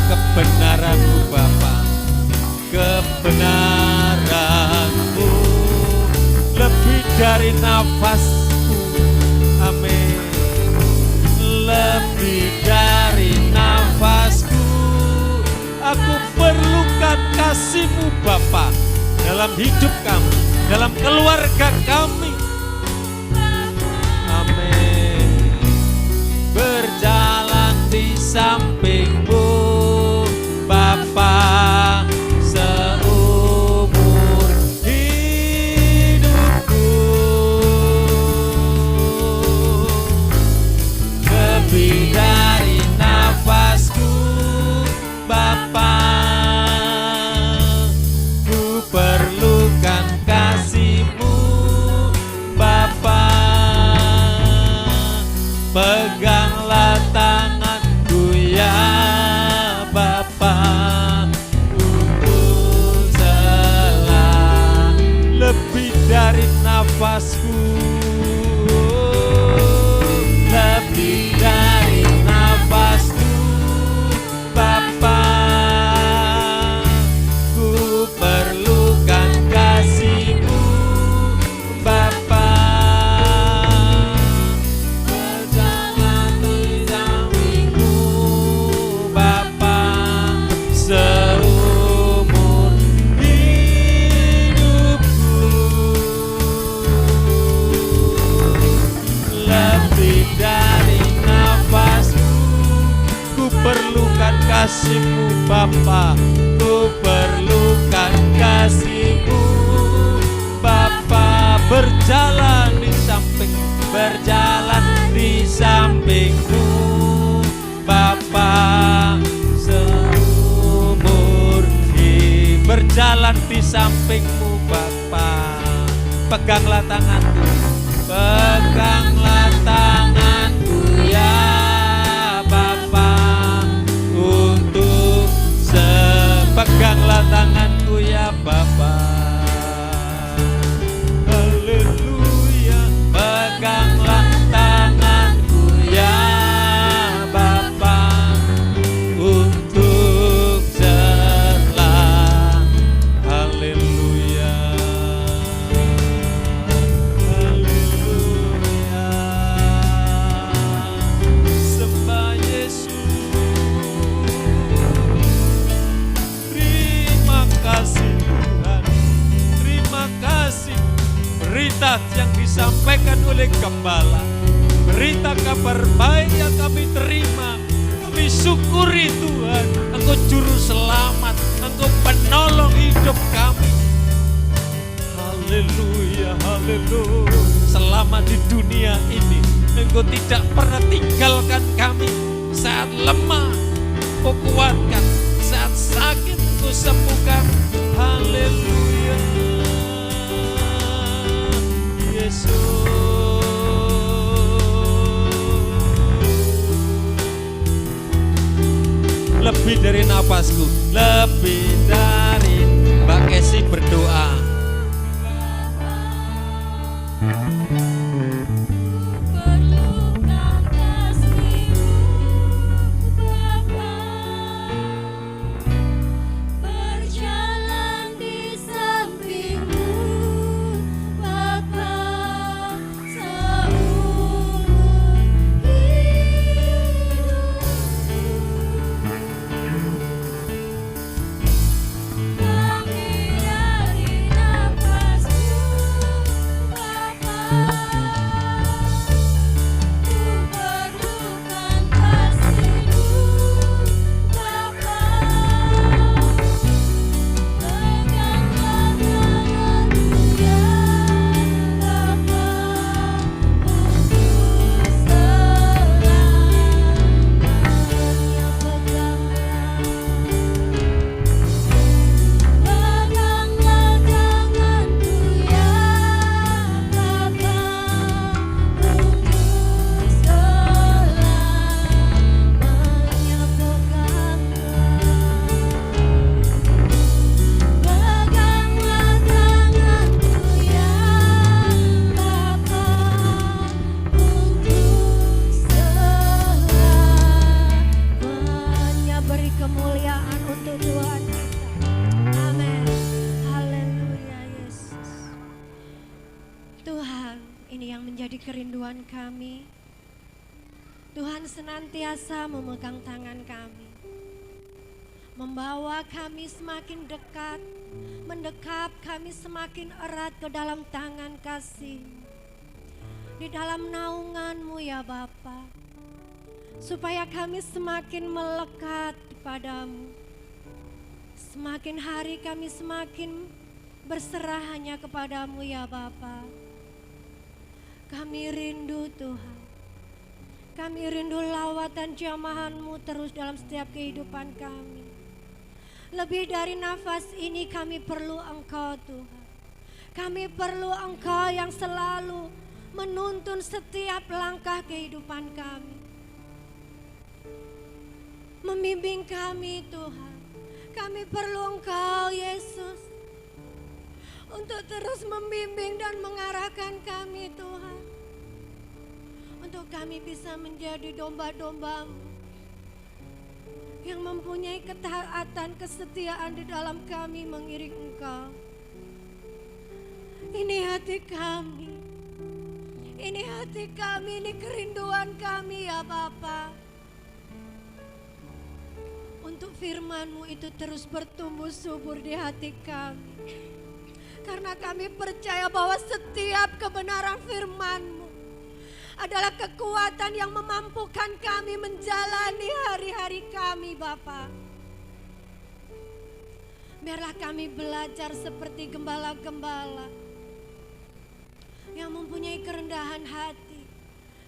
kebenaranmu Bapa, kebenaranmu lebih dari nafasku, amin, lebih dari nafasku. Aku perlukan kasih-Mu Bapa dalam hidup kami, dalam keluarga kami. Amin. Berjalan di samping-Mu Bapa seumur hidupku. Lebih dari nafasku Bapa, ku perlukan kasih-Mu Bapa. Peganglah tanganku ya Bapa, untuk selah lebih dari nafasku, lebih dari nafasku Bapa, ku perlukan kasih-Mu Bapa. Berjalan di samping-Mu Bapa seumur hidupku. Lebih dari nafasku, ku perlukan kasih-Mu Bapa, ku perlukan kasih-Mu Bapa. Berjalan di samping-Mu Bapa seumur hidup. Berjalan di samping-Mu Bapa. Peganglah tanganku, peganglah tanganku ya Bapa, untuk peganglah tanganku ya Bapa. Haleluya. Peganglah tanganku ya Bapa, untuk selah. Haleluya. milik Gembala. Berita kabar baik yang kami terima, kami syukuri Tuhan. Engkau juru selamat, Engkau penolong hidup kami. Haleluya, haleluya. Selama di dunia ini, Engkau tidak pernah tinggalkan kami. Saat lemah, Engkau kuatkan. Saat sakit, Engkau sembuhkan. Haleluya, Yesus. Lebih dari napasku, lebih dari Mbak Kesi berdoa. Kerinduan kami, Tuhan senantiasa memegang tangan kami, membawa kami semakin dekat, mendekap kami semakin erat ke dalam tangan kasih, di dalam naungan-Mu ya Bapa, supaya kami semakin melekat padamu. Semakin hari kami semakin berserah hanya kepadamu ya Bapa. Kami rindu Tuhan, kami rindu lawatan jamahan-Mu terus dalam setiap kehidupan kami. Lebih dari nafas ini kami perlu Engkau Tuhan. Kami perlu Engkau yang selalu menuntun setiap langkah kehidupan kami. Membimbing kami Tuhan. Kami perlu Engkau Yesus, untuk terus membimbing dan mengarahkan kami Tuhan, untuk kami bisa menjadi domba-domba-Mu yang mempunyai ketaatan, kesetiaan di dalam kami mengiring Engkau. Ini hati kami, ini hati kami, ini kerinduan kami ya Bapa, untuk firman-Mu itu terus bertumbuh subur di hati kami. Karena kami percaya bahwa setiap kebenaran firman-Mu adalah kekuatan yang memampukan kami menjalani hari-hari kami Bapa. Biarlah kami belajar seperti gembala-gembala yang mempunyai kerendahan hati,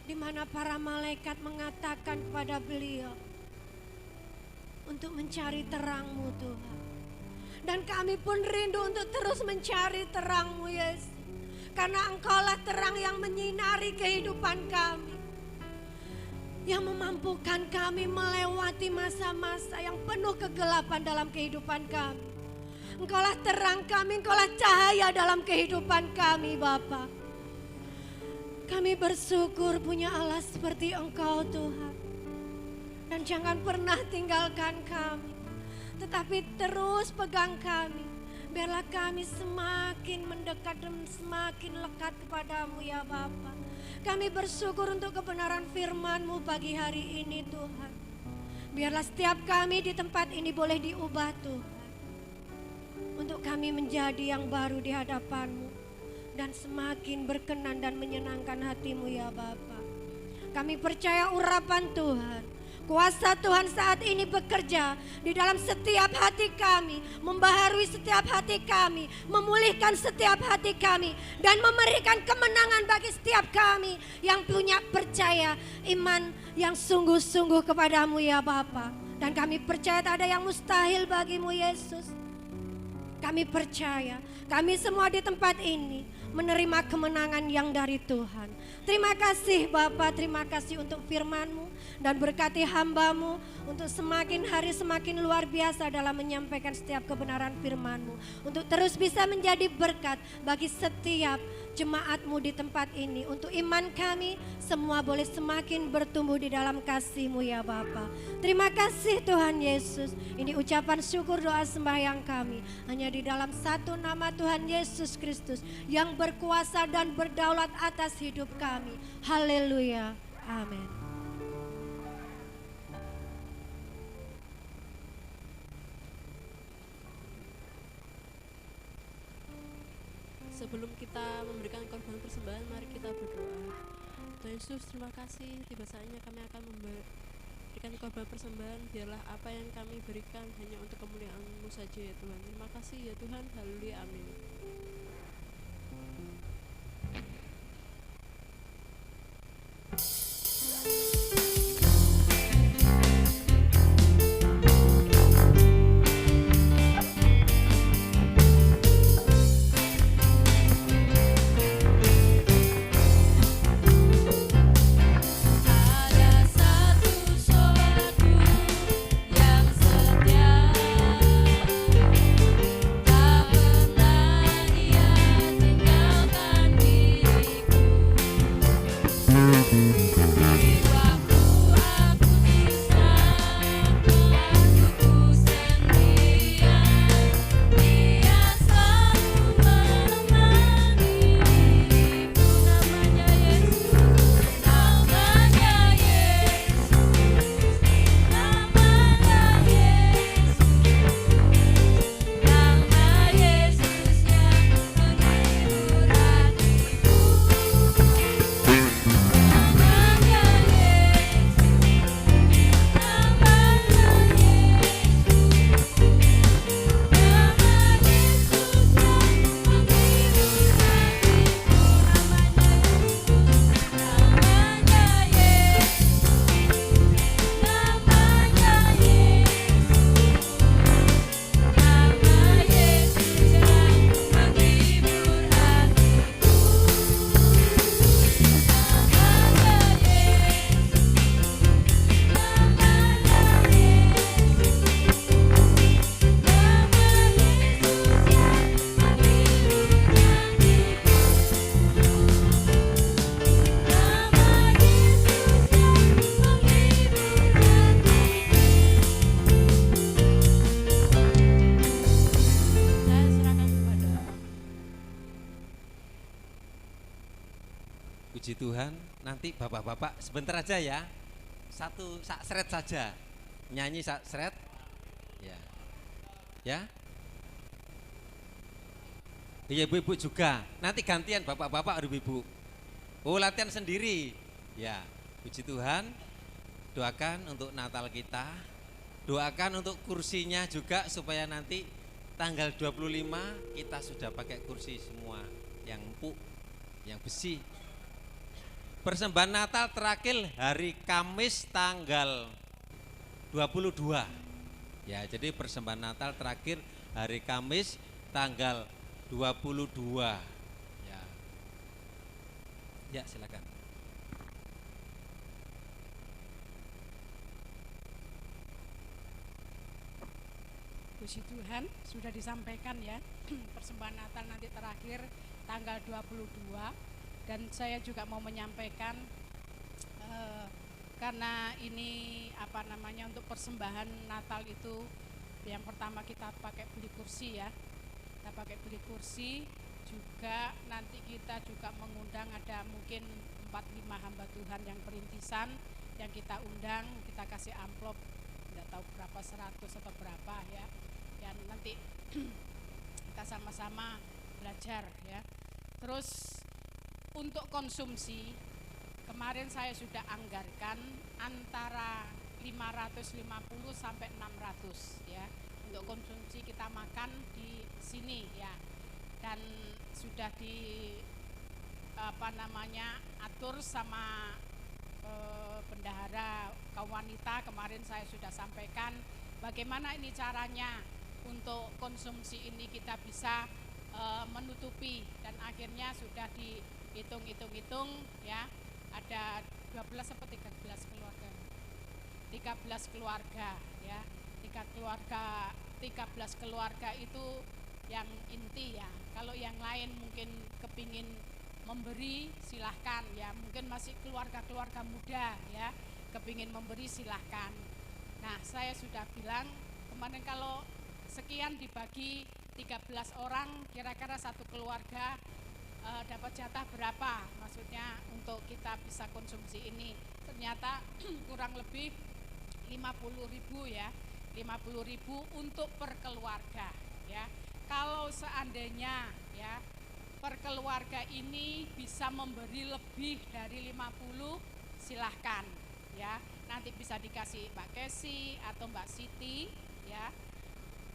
di mana para malaikat mengatakan kepada beliau untuk mencari terang-Mu Tuhan. Dan kami pun rindu untuk terus mencari terang-Mu Yesus, karena Engkaulah terang yang menyinari kehidupan kami, yang memampukan kami melewati masa-masa yang penuh kegelapan dalam kehidupan kami. Engkaulah terang kami, Engkaulah cahaya dalam kehidupan kami Bapa. Kami bersyukur punya Allah seperti Engkau Tuhan, dan jangan pernah tinggalkan kami, tetapi terus pegang kami. Biarlah kami semakin mendekat dan semakin lekat kepadamu ya Bapa. Kami bersyukur untuk kebenaran firman-Mu pagi hari ini Tuhan. Biarlah setiap kami di tempat ini boleh diubah Tuhan, untuk kami menjadi yang baru di hadapan-Mu. dan semakin berkenan dan menyenangkan hati-Mu ya Bapa. Kami percaya urapan Tuhan, kuasa Tuhan saat ini bekerja di dalam setiap hati kami, membaharui setiap hati kami, memulihkan setiap hati kami, dan memberikan kemenangan bagi setiap kami yang punya percaya iman yang sungguh-sungguh kepadamu ya Bapa. Dan kami percaya tak ada yang mustahil bagimu Yesus. Kami percaya, kami semua di tempat ini menerima kemenangan yang dari Tuhan. Terima kasih Bapa, terima kasih untuk firman-Mu, dan berkati hamba-Mu untuk semakin hari semakin luar biasa dalam menyampaikan setiap kebenaran firman-Mu, untuk terus bisa menjadi berkat bagi setiap jemaat-Mu di tempat ini, untuk iman kami semua boleh semakin bertumbuh di dalam kasih-Mu ya Bapa. Terima kasih Tuhan Yesus. Ini ucapan syukur, doa, sembahyang kami hanya di dalam satu nama Tuhan Yesus Kristus yang berkuasa dan berdaulat atas hidup kami. Haleluya. Amin. Sebelum kita memberikan korban persembahan, mari kita berdoa. Tuhan Yesus, terima kasih. Tiba saatnya kami akan memberikan korban persembahan. Biarlah apa yang kami berikan hanya untuk kemuliaan-Mu saja ya Tuhan. Terima kasih ya Tuhan. Haleluya. Amin. Ada satu suatu yang setia, tak pernah Dia tinggalkan diriku. Di waktu aku diserahkan hidupku sendirian, Dia selalu menemani diriku. Namanya Yesus, namanya Yesus, namanya Yesus, nama Yesus yang menghibur hatiku. Namanya Yesus, namanya Saya serahkan kepada Puji Tuhan, nanti bapak-bapak sebentar aja ya. Satu sak seret saja. Nyanyi sak seret. Ya. Ya. Iya ibu-ibu juga. Nanti gantian bapak-bapak ibu-ibu. Oh, latihan sendiri. Ya. Puji Tuhan. Doakan untuk Natal kita. Doakan untuk kursinya juga supaya nanti tanggal 25 kita sudah pakai kursi semua yang empuk, yang besi. Persembahan Natal terakhir hari Kamis tanggal 22. Ya, jadi persembahan Natal terakhir hari Kamis tanggal 22. Ya. Ya, silakan. Puji Tuhan, sudah disampaikan ya. Persembahan Natal nanti terakhir tanggal 22, dan saya juga mau menyampaikan karena ini untuk persembahan Natal itu yang pertama kita pakai beli kursi ya. Kita pakai beli kursi, juga nanti kita juga mengundang ada mungkin 4-5 hamba Tuhan yang perintisan yang kita undang, kita kasih amplop nggak tahu berapa, 100 atau berapa ya. Dan nanti kita sama-sama belajar ya. Terus untuk konsumsi kemarin saya sudah anggarkan antara 550 sampai 600 ya untuk konsumsi kita makan di sini ya. Dan sudah di atur sama bendahara kaum wanita. Kemarin saya sudah sampaikan bagaimana ini caranya untuk konsumsi ini kita bisa menutupi, dan akhirnya sudah dihitung-hitung ya, ada 12 atau 13 keluarga 13 keluarga ya, 13 keluarga itu yang inti ya. Kalau yang lain mungkin kepingin memberi silahkan ya, mungkin masih keluarga muda ya, kepingin memberi silahkan. Nah, saya sudah bilang kemarin kalau sekian dibagi 13 orang, kira-kira satu keluarga dapat jatah berapa, maksudnya untuk kita bisa konsumsi ini. Ternyata kurang lebih 50.000 ya, 50.000 untuk per keluarga ya. Kalau seandainya ya per keluarga ini bisa memberi lebih dari 50, silahkan ya, nanti bisa dikasih Mbak Kesi atau Mbak Siti ya.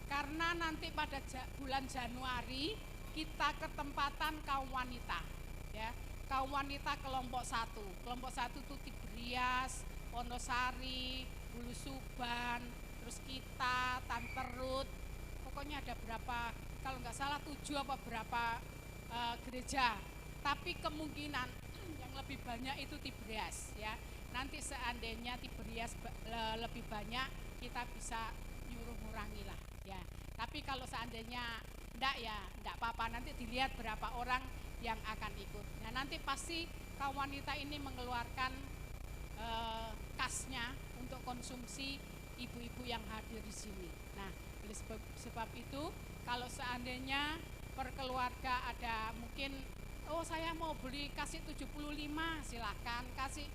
Karena nanti pada bulan Januari kita ketempatan kaum wanita ya, kaum wanita kelompok 1 itu Tibrias, Wonosari, Hulu Suban, terus kita, Tanperut, pokoknya ada berapa, kalau nggak salah 7 apa berapa gereja, tapi kemungkinan yang lebih banyak itu Tibrias ya. Nanti seandainya Tibrias lebih banyak, kita bisa nyuruh-ngurangi lah ya. Tapi kalau seandainya enggak ya enggak apa-apa, nanti dilihat berapa orang yang akan ikut. Nah, nanti pasti kaum wanita ini mengeluarkan kasnya untuk konsumsi ibu-ibu yang hadir di sini. Nah, oleh sebab itu kalau seandainya per keluarga ada mungkin, oh saya mau beli kasih 75, silahkan, kasih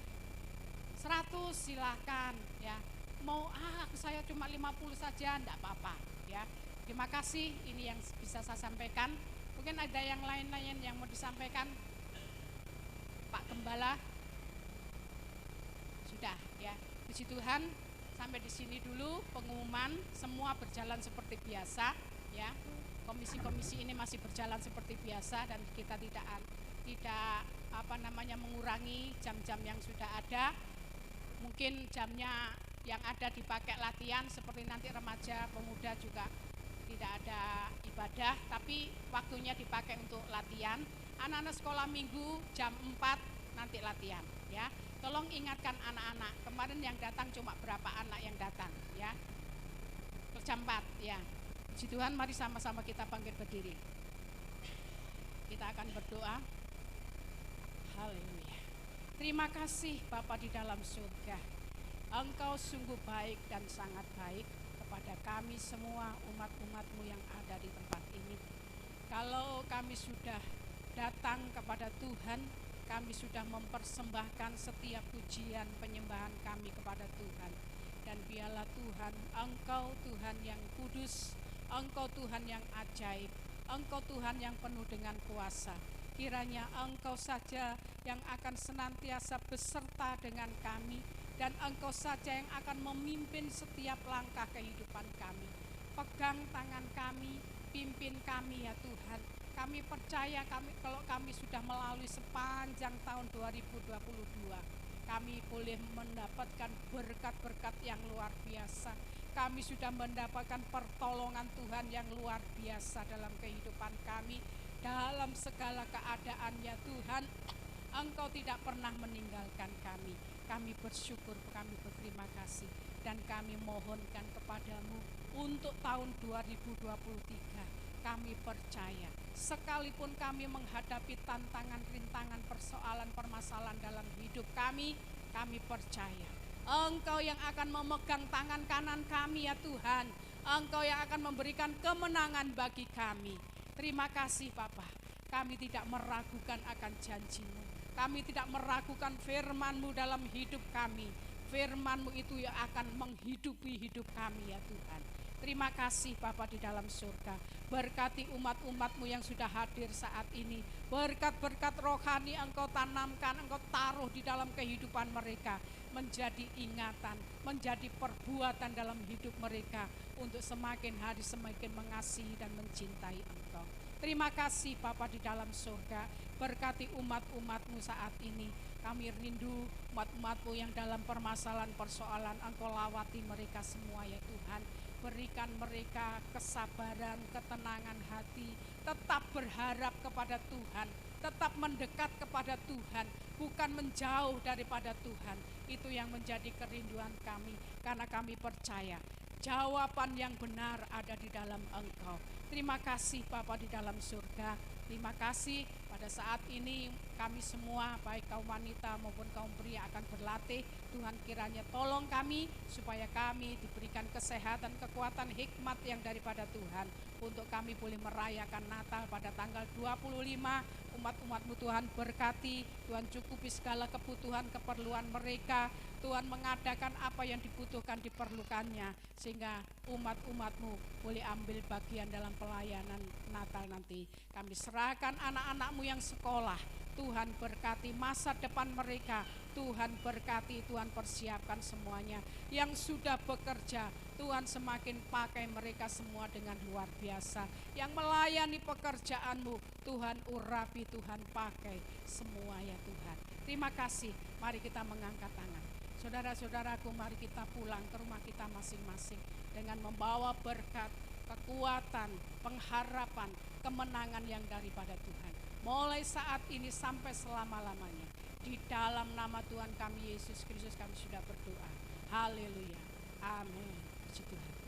100 silahkan ya. Mau saya cuma 50 saja enggak apa-apa ya. Terima kasih, ini yang bisa saya sampaikan. Mungkin ada yang lain-lain yang mau disampaikan, Pak Gembala. Sudah ya. Puji Tuhan, sampai di sini dulu pengumuman, semua berjalan seperti biasa ya. Komisi-komisi ini masih berjalan seperti biasa, dan kita tidak mengurangi jam-jam yang sudah ada. Mungkin jamnya yang ada dipakai latihan, seperti nanti remaja, pemuda juga tidak ada ibadah, tapi waktunya dipakai untuk latihan. Anak-anak sekolah minggu jam 4 nanti latihan ya. Tolong ingatkan anak-anak, kemarin yang datang cuma berapa anak yang datang ya, jam 4 ya. Puji Tuhan, mari sama-sama kita bangkit berdiri. Kita akan berdoa. Haleluya. Terima kasih Bapa di dalam surga, Engkau sungguh baik dan sangat baik kepada kami semua umat-umat-Mu yang ada di tempat ini. Kalau kami sudah datang kepada Tuhan, kami sudah mempersembahkan setiap pujian penyembahan kami kepada Tuhan. Dan biarlah Tuhan, Engkau Tuhan yang kudus, Engkau Tuhan yang ajaib, Engkau Tuhan yang penuh dengan kuasa. Kiranya Engkau saja yang akan senantiasa beserta dengan kami, dan Engkau saja yang akan memimpin setiap langkah kehidupan kami. Pegang tangan kami, pimpin kami ya Tuhan. Kami percaya kalau kami sudah melalui sepanjang tahun 2022, kami boleh mendapatkan berkat-berkat yang luar biasa. Kami sudah mendapatkan pertolongan Tuhan yang luar biasa dalam kehidupan kami. Dalam segala keadaan ya Tuhan, Engkau tidak pernah meninggalkan kami. Kami bersyukur, kami berterima kasih, dan kami mohonkan kepadamu untuk tahun 2023. Kami percaya, sekalipun kami menghadapi tantangan, rintangan, persoalan, permasalahan dalam hidup kami percaya Engkau yang akan memegang tangan kanan kami ya Tuhan. Engkau yang akan memberikan kemenangan bagi kami. Terima kasih Bapa, kami tidak meragukan akan janji-Mu. Kami tidak meragukan firman-Mu dalam hidup kami. Firman-Mu itu yang akan menghidupi hidup kami ya Tuhan. Terima kasih Bapa di dalam surga. Berkati umat-umat-Mu yang sudah hadir saat ini. Berkat-berkat rohani Engkau tanamkan, Engkau taruh di dalam kehidupan mereka. Menjadi ingatan, menjadi perbuatan dalam hidup mereka. Untuk semakin hari semakin mengasihi dan mencintai Engkau. Terima kasih Bapa di dalam surga. Berkati umat-umat-Mu saat ini. Kami rindu umat-umat-Mu yang dalam permasalahan persoalan, Engkau lawati mereka semua ya Tuhan. Berikan mereka kesabaran, ketenangan hati, tetap berharap kepada Tuhan, tetap mendekat kepada Tuhan, bukan menjauh daripada Tuhan. Itu yang menjadi kerinduan kami, karena kami percaya jawaban yang benar ada di dalam Engkau. Terima kasih Bapa di dalam surga. Terima kasih pada saat ini kami semua baik kaum wanita maupun kaum pria akan berlatih. Tuhan kiranya tolong kami supaya kami diberikan kesehatan, kekuatan, hikmat yang daripada Tuhan. Untuk kami boleh merayakan Natal pada tanggal 25. Umat-umat-Mu Tuhan berkati, Tuhan cukupi segala kebutuhan, keperluan mereka. Tuhan mengadakan apa yang dibutuhkan, diperlukannya, sehingga umat-umat-Mu boleh ambil bagian dalam pelayanan Natal nanti. Kami serahkan anak-anak-Mu yang sekolah, Tuhan berkati masa depan mereka, Tuhan berkati, Tuhan persiapkan semuanya. Yang sudah bekerja, Tuhan semakin pakai mereka semua dengan luar biasa. Yang melayani pekerjaan-Mu, Tuhan urapi, Tuhan pakai semua ya Tuhan. Terima kasih, mari kita mengangkat tangan. Saudara-saudaraku, mari kita pulang ke rumah kita masing-masing dengan membawa berkat, kekuatan, pengharapan, kemenangan yang daripada Tuhan. Mulai saat ini sampai selama-lamanya. Di dalam nama Tuhan kami Yesus Kristus kami sudah berdoa. Haleluya. Amin. Puji Tuhan.